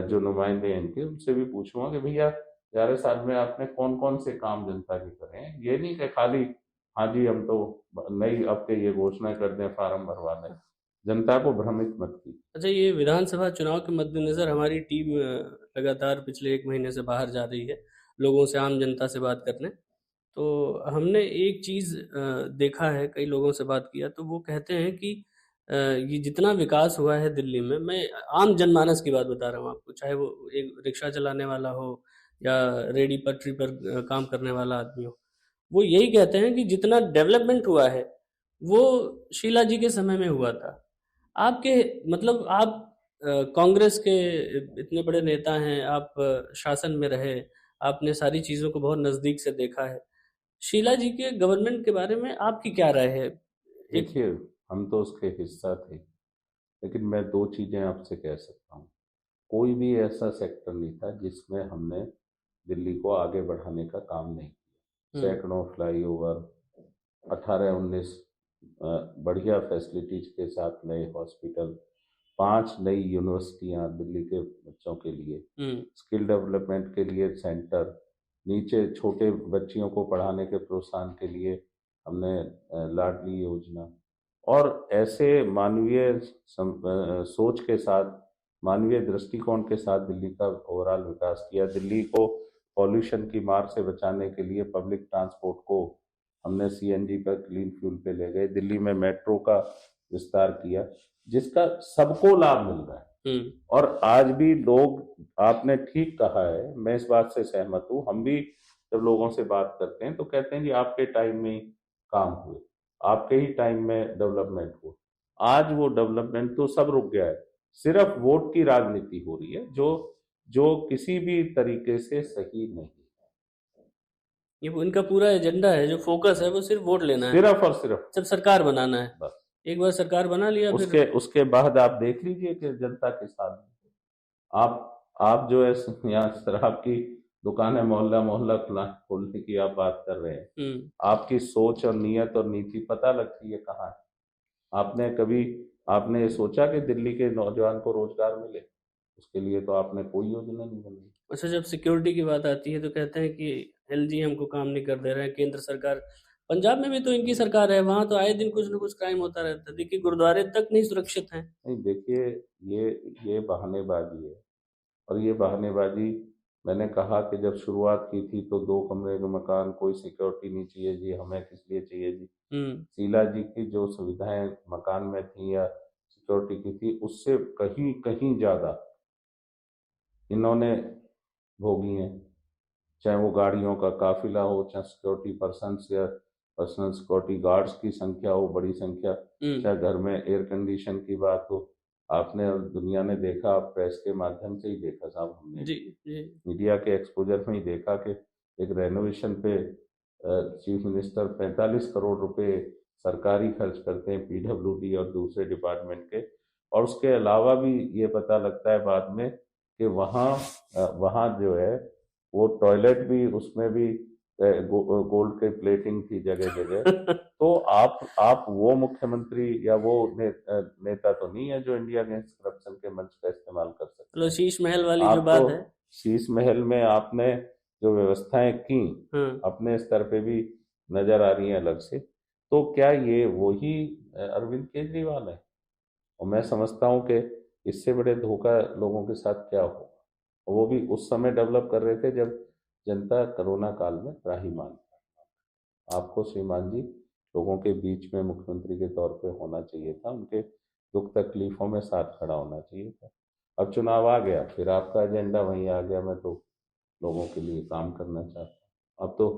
जो नुमाइंदे हैं इनके उनसे भी पूछूंगा कि भैया 11 साल में आपने कौन कौन से काम जनता के करे हैं। ये नहीं कि खाली हाँ जी हम तो नई अब के ये घोषणा कर दें फार्म भरवा दें, जनता को भ्रमित मत कीजिए। अच्छा, ये विधानसभा चुनाव के मद्देनजर हमारी टीम लगातार पिछले 1 महीने से बाहर जा रही है लोगों से, आम जनता से बात करने। तो हमने एक चीज़ देखा है, कई लोगों से बात किया तो वो कहते हैं कि ये जितना विकास हुआ है दिल्ली में, मैं आम जनमानस की बात बता रहा हूँ आपको, चाहे वो एक रिक्शा चलाने वाला हो या रेडी पटरी पर काम करने वाला आदमी हो, वो यही कहते हैं कि जितना डेवलपमेंट हुआ है वो शीला जी के समय में हुआ था। आपके मतलब आप कांग्रेस के इतने बड़े नेता हैं, आप शासन में रहे, आपने सारी चीज़ों को बहुत नज़दीक से देखा है। शीला जी के गवर्नमेंट के बारे में आपकी क्या राय है? एक देखिए हम तो उसके हिस्सा थे, लेकिन मैं दो चीजें आपसे कह सकता हूँ। कोई भी ऐसा सेक्टर नहीं था जिसमें हमने दिल्ली को आगे बढ़ाने का काम नहीं किया। हुँ, सैकड़ों फ्लाईओवर, 18-19 बढ़िया फैसिलिटीज के साथ नए हॉस्पिटल, 5 नई यूनिवर्सिटियां दिल्ली के बच्चों के लिए, हुँ, स्किल डेवलपमेंट के लिए सेंटर, नीचे छोटे बच्चियों को पढ़ाने के प्रोत्साहन के लिए हमने लाडली योजना, और ऐसे मानवीय सोच के साथ, मानवीय दृष्टिकोण के साथ दिल्ली का ओवरऑल विकास किया। दिल्ली को पॉल्यूशन की मार से बचाने के लिए पब्लिक ट्रांसपोर्ट को हमने सीएनजी पर, क्लीन फ्यूल पे ले गए। दिल्ली में मेट्रो का विस्तार किया जिसका सबको लाभ मिल रहा है। हुँ, और आज भी लोग, आपने ठीक कहा है, मैं इस बात से सहमत हूँ। हम भी जब लोगों से बात करते हैं तो कहते हैं जी आपके टाइम में ही काम हुए, आपके ही टाइम में डेवलपमेंट हुआ। आज वो डेवलपमेंट तो सब रुक गया है, सिर्फ वोट की राजनीति हो रही है जो जो किसी भी तरीके से सही नहीं है। ये वो इनका पूरा एजेंडा है, जो फ़ोकस है वो सिर्फ़ वोट लेना है, सिर्फ और सिर्फ सिर्फ सरकार बनाना है। बस। एक बार सरकार बना लिया फिर उसके उसके बाद आप देख लीजिए कि जनता के साथ आप जो है यहाँ शराब की दुकानें मोहल्ला मोहल्ला खोलने की आप बात कर रहे हैं, हुँ, आपकी सोच और नीयत और नीति पता लगती है कहाँ है। आपने कभी आपने ये सोचा कि दिल्ली के नौजवान को रोजगार मिले? उसके लिए तो आपने कोई योजना नहीं बनाई। अच्छा, जब सिक्योरिटी की बात आती है तो कहते हैं कि एलजी हमको काम नहीं कर दे रहे हैं, केंद्र सरकार। पंजाब में भी तो इनकी सरकार है, वहाँ तो आए दिन कुछ न कुछ क्राइम होता रहता है। देखिए गुरुद्वारे तक नहीं सुरक्षित हैं। नहीं देखिए, ये बहानेबाजी है। और ये बहानेबाजी, मैंने कहा कि जब शुरुआत की थी तो 2 कमरे का मकान, कोई सिक्योरिटी नहीं चाहिए जी, हमें किस लिए चाहिए जी। हुँ, शीला जी की जो सुविधाएं मकान में थी या सिक्योरिटी की थी उससे कहीं कहीं ज्यादा इन्होंने भोगी हैं। चाहे वो गाड़ियों का काफिला हो, चाहे सिक्योरिटी पर्सन्स या पर्सनल सिक्योरिटी गार्ड्स की संख्या हो, बड़ी संख्या, हुँ, चाहे घर में एयर कंडीशन की बात हो। आपने और दुनिया ने देखा, प्रेस के माध्यम से ही देखा साहब, हमने जी, जी। मीडिया के एक्सपोजर में ही देखा कि एक रेनोवेशन पे चीफ मिनिस्टर 45 करोड़ रुपए सरकारी खर्च करते हैं, पीडब्ल्यूडी और दूसरे डिपार्टमेंट के। और उसके अलावा भी ये पता लगता है बाद में कि वहाँ जो है वो टॉयलेट भी, उसमें भी गोल्ड के प्लेटिंग थी जगह जगह। तो आप वो मुख्यमंत्री या वो नेता तो नहीं है जो इंडिया अगेंस्ट करप्शन के मंच का इस्तेमाल कर सकते मतलब हैं। शीश महल वाली जो आप तो बात है। शीश महल में आपने जो व्यवस्थाएं की हाँ, अपने स्तर पे भी नजर आ रही हैं अलग से। तो क्या ये वही अरविंद केजरीवाल है? और मैं समझता हूँ कि इससे बड़े धोखा लोगों के साथ क्या हो। और वो भी उस समय डेवलप कर रहे थे जब जनता कोरोना काल में त्राहिमाम था। आपको श्रीमान जी लोगों के बीच में मुख्यमंत्री के तौर पे होना चाहिए था, उनके दुख तकलीफों में साथ खड़ा होना चाहिए था। अब चुनाव आ गया, फिर आपका एजेंडा वहीं आ गया, मैं तो लोगों के लिए काम करना चाहता हूँ। अब तो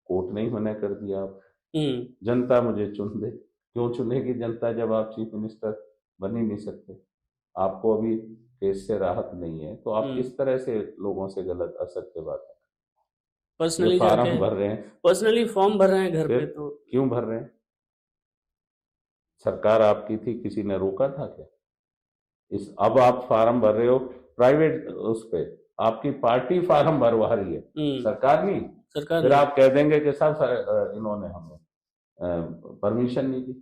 कोर्ट ने ही मना कर दिया, अब हुँ। जनता मुझे चुन दे। क्यों चुनेगी जनता जब आप चीफ मिनिस्टर बन ही नहीं सकते? आपको अभी केस से राहत नहीं है, तो आप हम्म। किस तरह से लोगों से गलत असत्य बात है? जो पर्सनली जाके फार्म भर रहे हैं, पर्सनली फॉर्म भर रहे हैं घर फिर पे तो। क्यों भर रहे हैं? सरकार आपकी थी, किसी ने रोका था क्या? इस अब आप फार्म भर रहे हो प्राइवेट उस पे, आपकी पार्टी फार्म भरवा रही है, सरकार नहीं। सरकार फिर नहीं। आप कह देंगे कि साहब इन्होंने हमें परमिशन नहीं दी।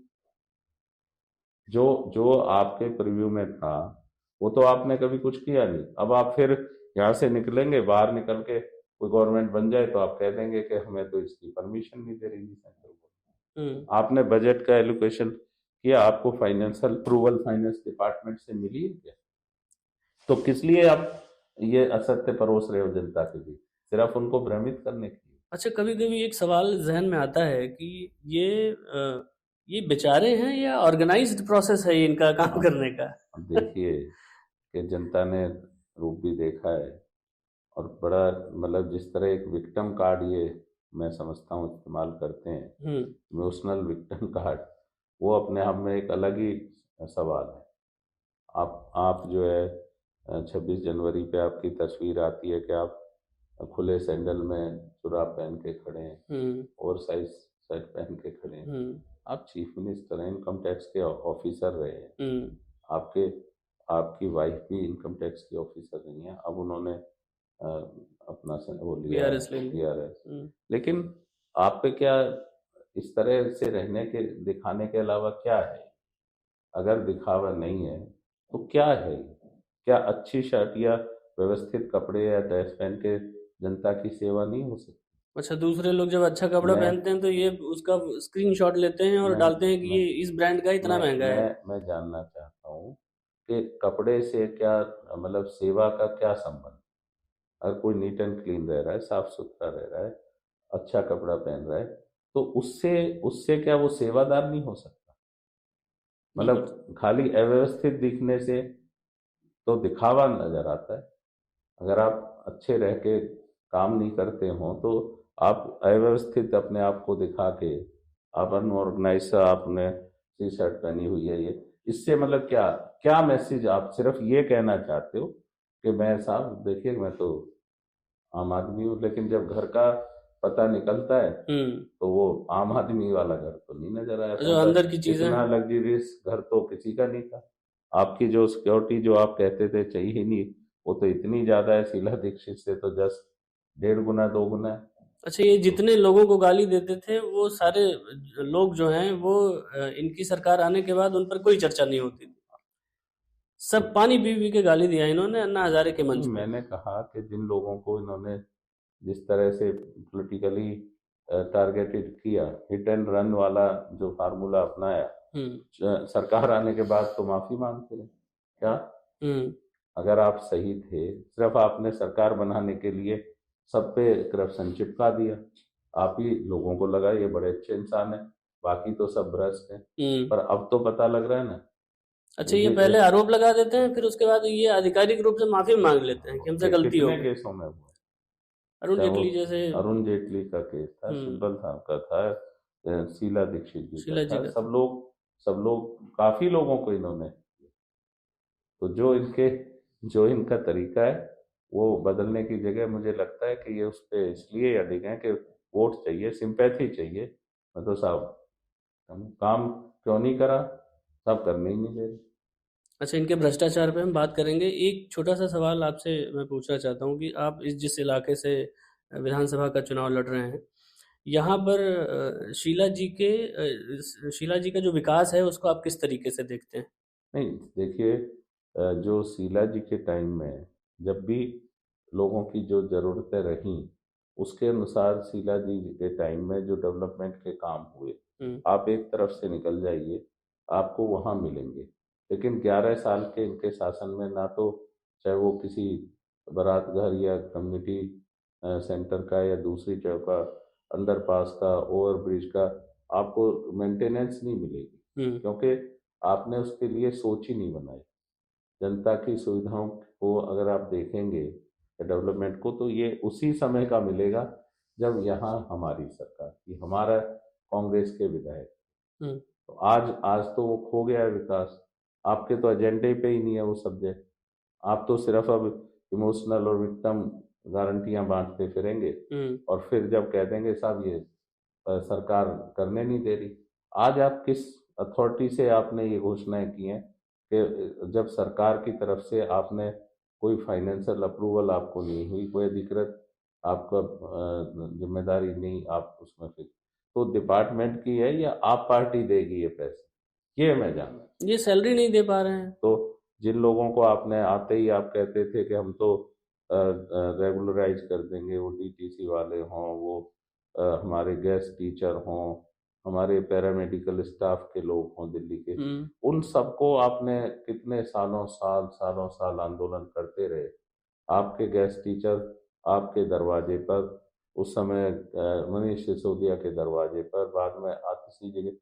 जो जो आपके प्रीव्यू में था वो तो आपने कभी कुछ किया नहीं। अब आप फिर यहाँ से निकलेंगे, बाहर निकल के कोई गवर्नमेंट बन जाए तो आप कह देंगे कि हमें तो इसकी परमिशन नहीं दे रही थी सेंट्रल गवर्नमेंट। आपने बजट का एलोकेशन किया, आपको फाइनेंशियल अप्रूवल फाइनेंस डिपार्टमेंट से मिली है क्या? तो किस लिए आप ये असत्य परोस रहे हो जनता के बीच, सिर्फ उनको भ्रमित करने के लिए? अच्छा, कभी कभी एक सवाल जहन में आता है कि ये बेचारे हैं या ऑर्गेनाइज्ड प्रोसेस है इनका काम करने का? अब देखिए कि जनता ने रूप भी देखा है, और बड़ा मतलब जिस तरह एक विक्टिम कार्ड ये मैं समझता हूँ इस्तेमाल करते हैं, इमोशनल विक्टिम कार्ड, वो अपने आप में एक अलग ही सवाल है। आप जो है 26 जनवरी पे आपकी तस्वीर आती है कि आप खुले सैंडल में जुराब पहन के खड़े हैं, ओवर साइज शर्ट पहन के खड़े हैं। आप चीफ मिनिस्टर हैं, इनकम टैक्स के ऑफिसर रहे हैं, आपके आपकी वाइफ भी इनकम टैक्स की ऑफिसर रही हैं। अब उन्होंने अपना वो लिया BRS ले लिया। BRS, लेकिन आप पे क्या इस तरह से रहने के दिखाने के अलावा क्या है? अगर दिखावा नहीं है तो क्या है? क्या अच्छी शर्ट या व्यवस्थित कपड़े या ड्रेस पहन के जनता की सेवा नहीं हो सकती? अच्छा, दूसरे लोग जब अच्छा कपड़ा मैं पहनते हैं तो ये उसका स्क्रीनशॉट लेते हैं और मैं डालते हैं कि मैं ये इस ब्रांड का इतना महंगा है। मैं जानना चाहता हूँ कि कपड़े से क्या मतलब सेवा का क्या संबंध? अगर कोई नीट एंड क्लीन रह रहा है, साफ सुथरा रह रहा है, अच्छा कपड़ा पहन रहा है, तो उससे उससे क्या वो सेवादार नहीं हो सकता? मतलब खाली अव्यवस्थित दिखने से तो दिखावा नजर आता है। अगर आप अच्छे रह के काम नहीं करते हो तो आप अव्यवस्थित अपने आप को दिखा के, आप अनऑर्गेनाइज, आपने टी शर्ट पहनी हुई है, ये इससे मतलब क्या क्या मैसेज? आप सिर्फ ये कहना चाहते हो कि मैं साहब देखिए मैं तो आम आदमी हूँ, लेकिन जब घर का पता निकलता है तो वो आम आदमी वाला घर तो नहीं नजर आया। जो अंदर की चीजें, इतना लग्जरियस घर तो किसी का नहीं था। आपकी जो सिक्योरिटी जो आप कहते थे चाहिए ही नहीं, वो तो इतनी ज्यादा है, शीला दीक्षित से तो जस्ट 1.5 गुना 2 गुना है। अच्छा, ये जितने लोगों को गाली देते थे वो सारे लोग जो हैं वो इनकी सरकार आने के बाद उन पर कोई चर्चा नहीं होती थी। सब पानी पी पी के गाली दिया इन्होंने अन्ना हजारे के मंच पे। मैंने कहा कि जिन लोगों को इन्होंने जिस तरह से पॉलिटिकली टारगेटेड किया, हिट एंड रन वाला जो फार्मूला अपनाया, सरकार आने के बाद तो माफी मांगते रहे क्या? अगर आप सही थे, सिर्फ आपने सरकार बनाने के लिए सब पे करप्शन चिपका दिया। आप ही लोगों को लगा ये बड़े अच्छे इंसान है, बाकी तो सब भ्रष्ट है। पर अब तो पता लग रहा है ना। अच्छा, ये पहले आरोप लगा देते हैं, फिर उसके बाद ये आधिकारिक रूप से माफी मांग लेते हैं कि हमसे गलती हो गई। कितने केसों में हुआ? अरुण जेटली जैसे, अरुण जेटली का केस था, सिब्बल साहब का था, शीला दीक्षित जी शीला का जी था, का। सब लोग काफी लोगों को इन्होंने। तो जो इनका तरीका है वो बदलने की जगह मुझे लगता है कि ये उस पर इसलिए अडिग है कि वोट चाहिए, सिंपैथी चाहिए। मैं तो साहब काम क्यों नहीं करा, सब करने ही नहीं दे रहे। अच्छा, इनके भ्रष्टाचार पे हम बात करेंगे। एक छोटा सा सवाल आपसे मैं पूछना चाहता हूँ कि आप जिस इलाके से विधानसभा का चुनाव लड़ रहे हैं, यहाँ पर शीला जी का जो विकास है उसको आप किस तरीके से देखते हैं? नहीं देखिए, जो शीला जी के टाइम में जब भी लोगों की जो ज़रूरतें रहीं, उसके अनुसार शीला जी के टाइम में जो डेवलपमेंट के काम हुए, आप एक तरफ से निकल जाइए, आपको वहाँ मिलेंगे। लेकिन 11 साल के इनके शासन में ना तो चाहे वो किसी बारात घर या कम्युनिटी सेंटर का या दूसरी जगह का, अंडरपास का, ओवरब्रिज का आपको मेंटेनेंस नहीं मिलेगी, क्योंकि आपने उसके लिए सोच ही नहीं बनाई। जनता की सुविधाओं को अगर आप देखेंगे डेवलपमेंट को, तो ये उसी समय का मिलेगा जब यहाँ हमारी सरकार थी, हमारा कांग्रेस के विधायक। तो आज आज तो वो खो गया है विकास। आपके तो एजेंडे पे ही नहीं है वो सब्जेक्ट। आप तो सिर्फ अब इमोशनल और विक्टिम गारंटियां बांटते फिरेंगे, और फिर जब कह देंगे साहब ये सरकार करने नहीं दे रही। आज आप किस अथॉरिटी से आपने ये घोषणाएं की हैं कि जब सरकार की तरफ से आपने कोई फाइनेंशियल अप्रूवल आपको नहीं हुई, कोई अधिकृत आपका जिम्मेदारी नहीं, आप उसमें फिर तो डिपार्टमेंट की है या आप पार्टी देगी ये पैसे, ये मैं जानना। ये सैलरी नहीं दे पा रहे हैं। तो जिन लोगों को आपने आते ही आप कहते थे कि हम तो रेगुलराइज कर देंगे, वो डीटीसी वाले हों, वो हमारे गेस्ट टीचर हों, हमारे पैरामेडिकल स्टाफ के लोग हों दिल्ली के, उन सबको आपने कितने सालों साल आंदोलन करते रहे। आपके गेस्ट टीचर आपके दरवाजे पर, उस समय मनीष सिसोदिया के दरवाजे पर, बाद में आतिशी जगह,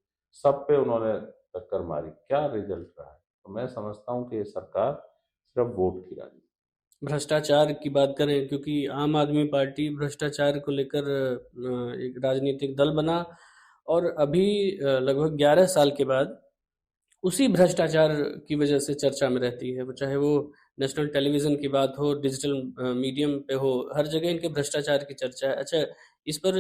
सब पे उन्होंने टक्कर मारी। क्या रिजल्ट रहा है? तो मैं समझता हूँ कि ये सरकार सिर्फ वोट की राजनीति। भ्रष्टाचार की बात करें, क्योंकि आम आदमी पार्टी भ्रष्टाचार को लेकर एक राजनीतिक दल बना, और अभी लगभग 11 साल के बाद उसी भ्रष्टाचार की वजह से चर्चा में रहती है। वो चाहे वो नेशनल टेलीविज़न की बात हो, डिजिटल मीडियम पे हो, हर जगह इनके भ्रष्टाचार की चर्चा है। अच्छा, इस पर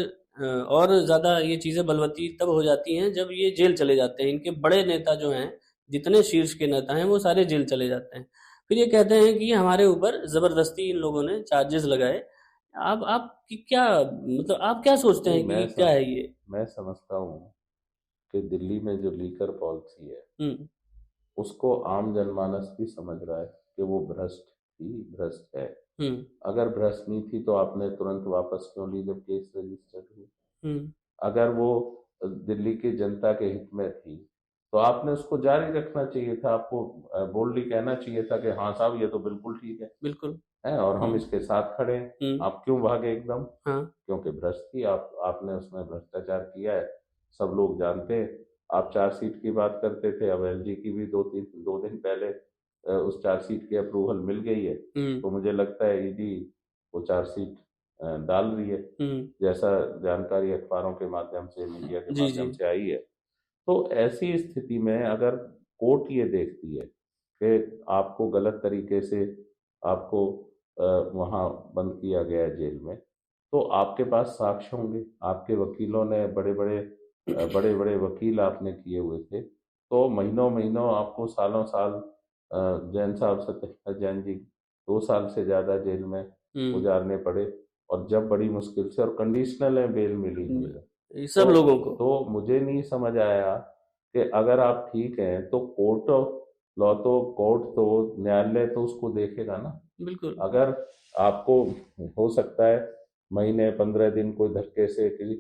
और ज़्यादा ये चीज़ें बलवती तब हो जाती हैं जब ये जेल चले जाते हैं। इनके बड़े नेता जो हैं, जितने शीर्ष के नेता हैं, वो सारे जेल चले जाते हैं। फिर ये कहते हैं कि हमारे ऊपर ज़बरदस्ती इन लोगों ने चार्जेस लगाए। आप की क्या मतलब, आप क्या सोचते नहीं, हैं कि क्या है ये? मैं समझता हूँ कि दिल्ली में जो लीकर पॉलिसी है हुँ, उसको आम जनमानस भी समझ रहा है कि वो भ्रष्ट है। हुँ, अगर भ्रष्ट नहीं थी तो आपने तुरंत वापस क्यों ली जब केस रजिस्टर्ड हुई? हुँ, अगर वो दिल्ली की जनता के हित में थी तो आपने उसको जारी रखना चाहिए था। आपको बोल्डली कहना चाहिए था कि हाँ साहब ये तो बिल्कुल ठीक बिल्कुल। है और हम हुँ, इसके साथ खड़े हैं। हुँ, आप क्यों भागे एकदम? हाँ, क्योंकि भ्रष्ट थी, आपने उसमें भ्रष्टाचार किया है, सब लोग जानते हैं। आप चार्जशीट की बात करते थे, अब एलजी की भी 2 दिन पहले उस चार्जशीट की अप्रूवल मिल गई है। हुँ, तो मुझे लगता है ईडी वो चार्जशीट डाल रही है, हुँ, जैसा जानकारी अखबारों के माध्यम से, मीडिया के जी, जी। माध्यम से आई है। तो ऐसी स्थिति में अगर कोर्ट ये देखती है कि आपको गलत तरीके से आपको वहाँ बंद किया गया है जेल में, तो आपके पास साक्ष्य होंगे। आपके वकीलों ने बड़े बड़े वकील आपने किए हुए थे, तो महीनों महीनों आपको सालों साल जैन साहब सत्यपाल जैन जी 2 साल से ज़्यादा जेल में हुँ, गुजारने पड़े, और जब बड़ी मुश्किल से और कंडीशनल है बेल मिली हुई है। ये तो सब लोगों को। तो मुझे नहीं समझ आया कि अगर आप ठीक हैं तो कोर्ट तो न्यायालय तो उसको देखेगा ना। बिल्कुल, अगर आपको हो सकता है महीने 15 दिन कोई धक्के से किसी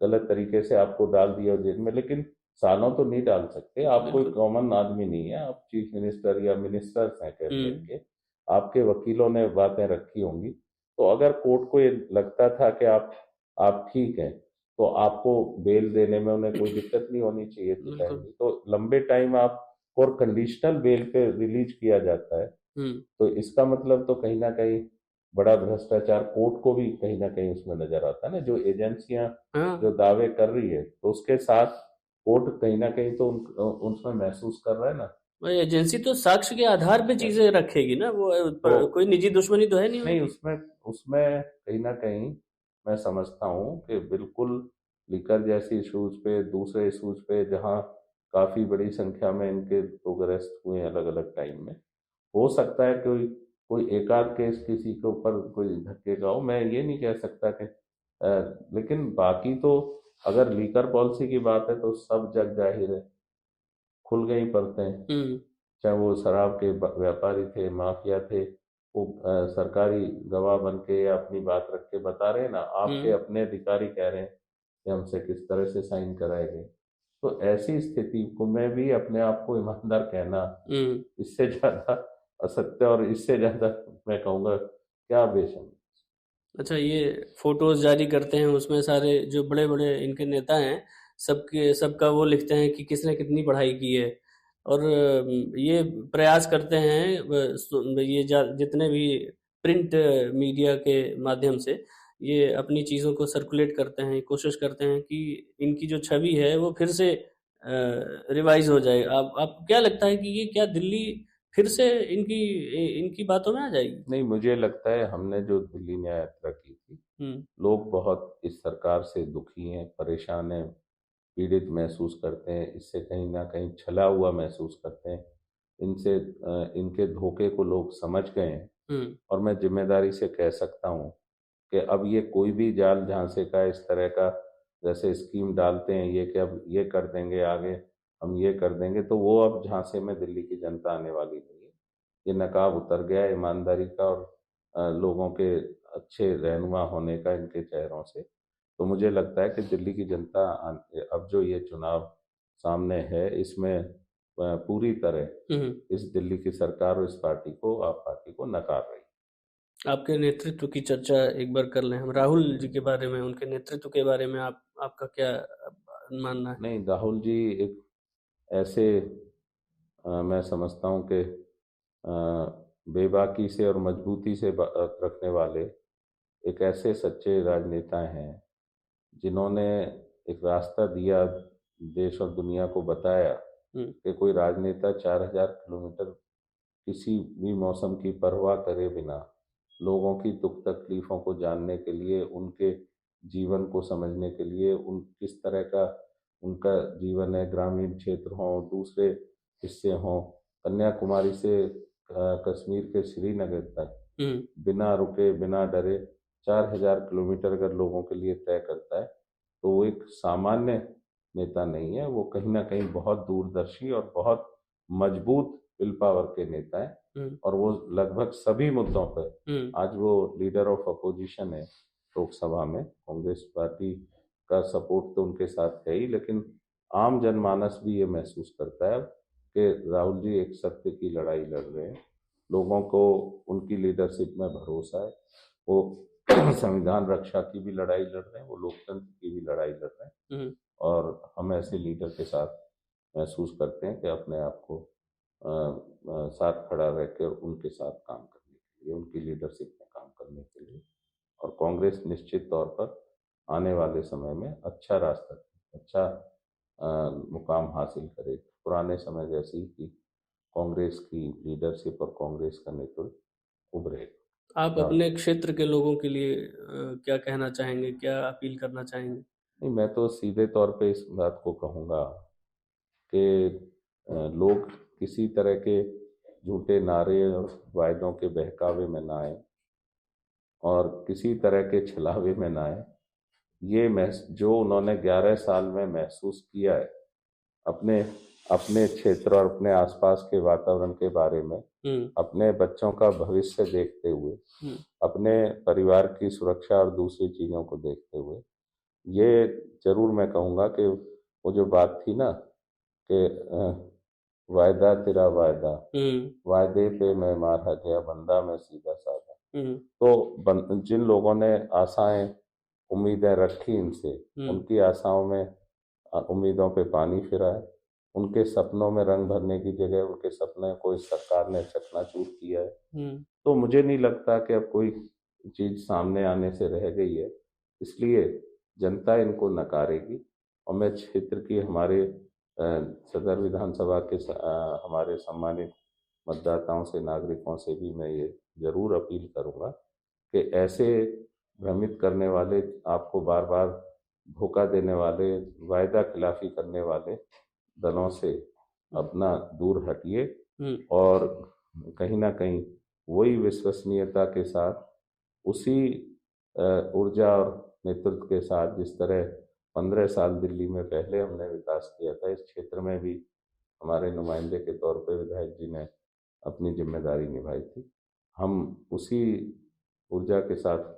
गलत तरीके से आपको डाल दिया जेल में, लेकिन सालों तो नहीं डाल सकते। आप कोई बिल्कुल। कॉमन आदमी नहीं है, आप चीफ मिनिस्टर या मिनिस्टर्स हैं कैबिनेट हुँ, के। आपके वकीलों ने बातें रखी होंगी। तो अगर कोर्ट को ये लगता था कि आप ठीक हैं, तो आपको बेल देने में उन्हें कोई दिक्कत नहीं होनी चाहिए थी बिल्कुल। टाइमली। तो लंबे टाइम आप और कंडीशनल बेल पे रिलीज किया जाता है, हुँ, तो इसका मतलब तो कहीं ना कहीं बड़ा भ्रष्टाचार कोर्ट को भी कहीं ना कहीं उसमें नजर आता है ना। जो एजेंसियां हाँ, जो दावे कर रही है, तो उसके साथ कोर्ट कहीं ना कहीं तो उनमें महसूस कर रहा है ना। वही एजेंसी तो साक्ष्य के आधार पे चीज़ें रखेगी ना, वो तो कोई निजी दुश्मनी तो है नहीं नहीं, उनकी। उसमें उसमें कहीं ना कहीं मैं समझता हूँ कि बिल्कुल लिकर जैसी इशूज पे, दूसरे इशूज पे जहाँ काफी बड़ी संख्या में इनके लोग अरेस्ट हुए अलग अलग टाइम में, हो सकता है कोई कोई एक आध केस किसी के ऊपर कोई धक्के का हो, मैं ये नहीं कह सकता कि लेकिन बाकी तो अगर लीकर पॉलिसी की बात है तो सब जग जाहिर है, खुल गई परतें। हुँ, चाहे वो शराब के व्यापारी थे, माफिया थे, वो सरकारी गवाह बन के या अपनी बात रख के बता रहे हैं ना, आपके हुँ, अपने अधिकारी कह रहे हैं कि हमसे किस तरह से साइन कराए गए। तो ऐसी स्थिति को मैं भी अपने आप को ईमानदार कहना, हुँ। इससे ज्यादा असत्य और इससे ज्यादा मैं कहूँगा क्या बेशक। अच्छा, ये फ़ोटोज़ जारी करते हैं, उसमें सारे जो बड़े-बड़े इनके नेता हैं, सबका वो लिखते हैं कि किसने कितनी पढ़ाई की है, और ये प्रयास करते हैं ये जितने भी प्रिंट मीडिया के माध्यम से ये अपनी चीज़ों को सर्कुलेट करते हैं, कोशिश करते हैं कि इनकी जो छवि है वो फिर से रिवाइज हो जाए। आपको क्या लगता है कि ये क्या दिल्ली फिर से इनकी इनकी बातों में आ जाएगी? नहीं, मुझे लगता है हमने जो दिल्ली न्याय यात्रा की थी, हुँ, लोग बहुत इस सरकार से दुखी हैं, परेशान हैं, पीड़ित महसूस करते हैं, इससे कहीं न कहीं छला हुआ महसूस करते हैं। इनके धोखे को लोग समझ गए हैं हुँ, और मैं ज़िम्मेदारी से कह सकता हूँ कि अब ये कोई भी जाल झांसे का इस तरह का जैसे स्कीम डालते हैं ये कि अब ये कर देंगे आगे, हम ये कर देंगे, तो वो अब झांसे में दिल्ली की जनता आने वाली नहीं है। ये नकाब उतर गया है ईमानदारी का और लोगों के अच्छे रहनुमा होने का इनके चेहरों से। तो मुझे लगता है कि दिल्ली की जनता अब जो ये चुनाव सामने है इसमें पूरी तरह हुँ। इस दिल्ली की सरकार और इस पार्टी को, आप पार्टी को नकार रही है। आपके नेतृत्व की चर्चा एक बार कर लें हम। राहुल जी के बारे में, उनके नेतृत्व के बारे में आपका क्या मानना है? नहीं, राहुल जी एक ऐसे मैं समझता हूँ कि बेबाकी से और मजबूती से रखने वाले एक ऐसे सच्चे राजनेता हैं जिन्होंने एक रास्ता दिया, देश और दुनिया को बताया हुँ, कि कोई राजनेता 4000 किलोमीटर किसी भी मौसम की परवाह करे बिना लोगों की दुख तकलीफों को जानने के लिए, उनके जीवन को समझने के लिए, उन किस तरह का उनका जीवन है, ग्रामीण क्षेत्र हों, दूसरे हिस्से हों, कन्याकुमारी से कश्मीर के श्रीनगर तक हुँ, बिना रुके, बिना डरे 4000 किलोमीटर अगर लोगों के लिए तय करता है, तो वो एक सामान्य नेता नहीं है, वो कहीं न कहीं बहुत दूरदर्शी और बहुत मजबूत विल पावर के नेता हैं हुँ, और वो लगभग सभी मुद्दों पर हुँ, आज वो लीडर ऑफ अपोजिशन है लोकसभा में। कांग्रेस पार्टी का सपोर्ट तो उनके साथ है ही, लेकिन आम जनमानस भी ये महसूस करता है कि राहुल जी एक सत्य की लड़ाई लड़ रहे हैं। लोगों को उनकी लीडरशिप में भरोसा है। वो संविधान रक्षा की भी लड़ाई लड़ रहे हैं, वो लोकतंत्र की भी लड़ाई लड़ रहे हैं हुँ। और हम ऐसे लीडर के साथ महसूस करते हैं कि अपने आप को साथ खड़ा रह कर उनके साथ काम करने के लिए, उनकी लीडरशिप में काम करने के लिए और कांग्रेस निश्चित तौर पर आने वाले समय में अच्छा रास्ता, अच्छा मुकाम हासिल करे। पुराने समय जैसी ही कांग्रेस की लीडरशिप और कांग्रेस का नेतृत्व आप उभरेगा। अपने क्षेत्र के लोगों के लिए क्या कहना चाहेंगे? क्या अपील करना चाहेंगे? नहीं, मैं तो सीधे तौर पे इस बात को कहूँगा कि लोग किसी तरह के झूठे नारे और वायदों के बहकावे में ना आए और किसी तरह के छलावे में ना आए। जो उन्होंने 11 साल में महसूस किया है अपने अपने क्षेत्र और अपने आसपास के वातावरण के बारे में, हुँ, अपने बच्चों का भविष्य देखते हुए, हुँ, अपने परिवार की सुरक्षा और दूसरी चीज़ों को देखते हुए, ये ज़रूर मैं कहूँगा कि वो जो बात थी ना कि वायदा तेरा वायदा, हुँ, वायदे पे मैं मारा गया, बंदा मैं सीधा साधा। हुँ, तो जिन लोगों ने आशाएं उम्मीदें रखी इनसे, हुँ, उनकी आशाओं में उम्मीदों पे पानी फिरा है। उनके सपनों में रंग भरने की जगह उनके सपने को इस सरकार ने चकनाचूर किया है। हुँ, तो मुझे नहीं लगता कि अब कोई चीज़ सामने आने से रह गई है, इसलिए जनता इनको नकारेगी और मैं क्षेत्र की हमारे सदर विधानसभा के हमारे सम्मानित मतदाताओं से, नागरिकों से भी मैं ये ज़रूर अपील करूँगा कि ऐसे भ्रमित करने वाले, आपको बार बार धोखा देने वाले, वायदा खिलाफी करने वाले दलों से हुँ, अपना दूर हटिए हुँ, और कहीं न कहीं वही विश्वसनीयता के साथ, उसी ऊर्जा और नेतृत्व के साथ जिस तरह 15 साल दिल्ली में पहले हमने विकास किया था, इस क्षेत्र में भी हमारे नुमाइंदे के तौर पे विधायक जी ने अपनी ज़िम्मेदारी निभाई थी। हम उसी ऊर्जा के साथ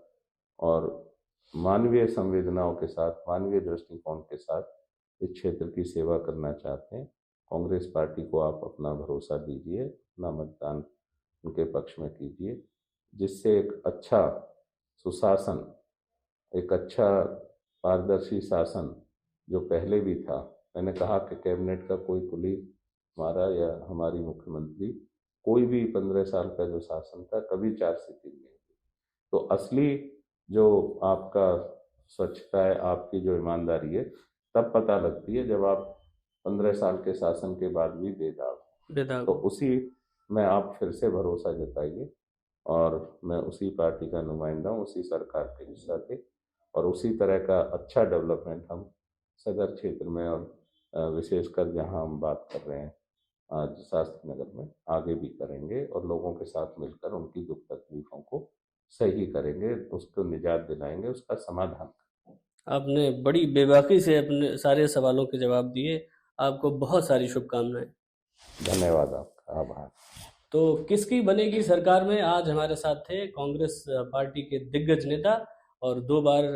और मानवीय संवेदनाओं के साथ, मानवीय दृष्टिकोण के साथ इस क्षेत्र की सेवा करना चाहते हैं। कांग्रेस पार्टी को आप अपना भरोसा दीजिए, अपना मतदान उनके पक्ष में कीजिए, जिससे एक अच्छा सुशासन, एक अच्छा पारदर्शी शासन जो पहले भी था, मैंने कहा कि कैबिनेट का कोई कुलीग हमारा या हमारी मुख्यमंत्री, कोई भी 15 साल का जो शासन था कभी 4 से 3 नहीं हुई। तो असली जो आपका स्वच्छता है, आपकी जो ईमानदारी है, तब पता लगती है जब आप 15 साल के शासन के बाद भी बेदाग हैं। बेदाग तो उसी में आप फिर से भरोसा जताइए और मैं उसी पार्टी का नुमाइंदा हूँ, उसी सरकार के हिस्सा थे और उसी तरह का अच्छा डेवलपमेंट हम सदर क्षेत्र में और विशेषकर जहाँ हम बात कर रहे हैं आज शास्त्री नगर में आगे भी करेंगे और लोगों के साथ मिलकर उनकी दुख तकलीफों को सही करेंगे, उसको निजात दिलाएंगे, उसका समाधान। आपने बड़ी बेबाकी से अपने सारे सवालों के जवाब दिए। आपको बहुत सारी शुभकामनाएं। धन्यवाद, आपका आभार। तो किसकी बनेगी सरकार में आज हमारे साथ थे कांग्रेस पार्टी के दिग्गज नेता और 2 बार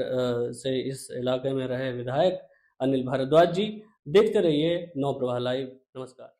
से इस इलाके में रहे विधायक अनिल भारद्वाज जी। देखते रहिए नौ प्रवाह लाइव। नमस्कार।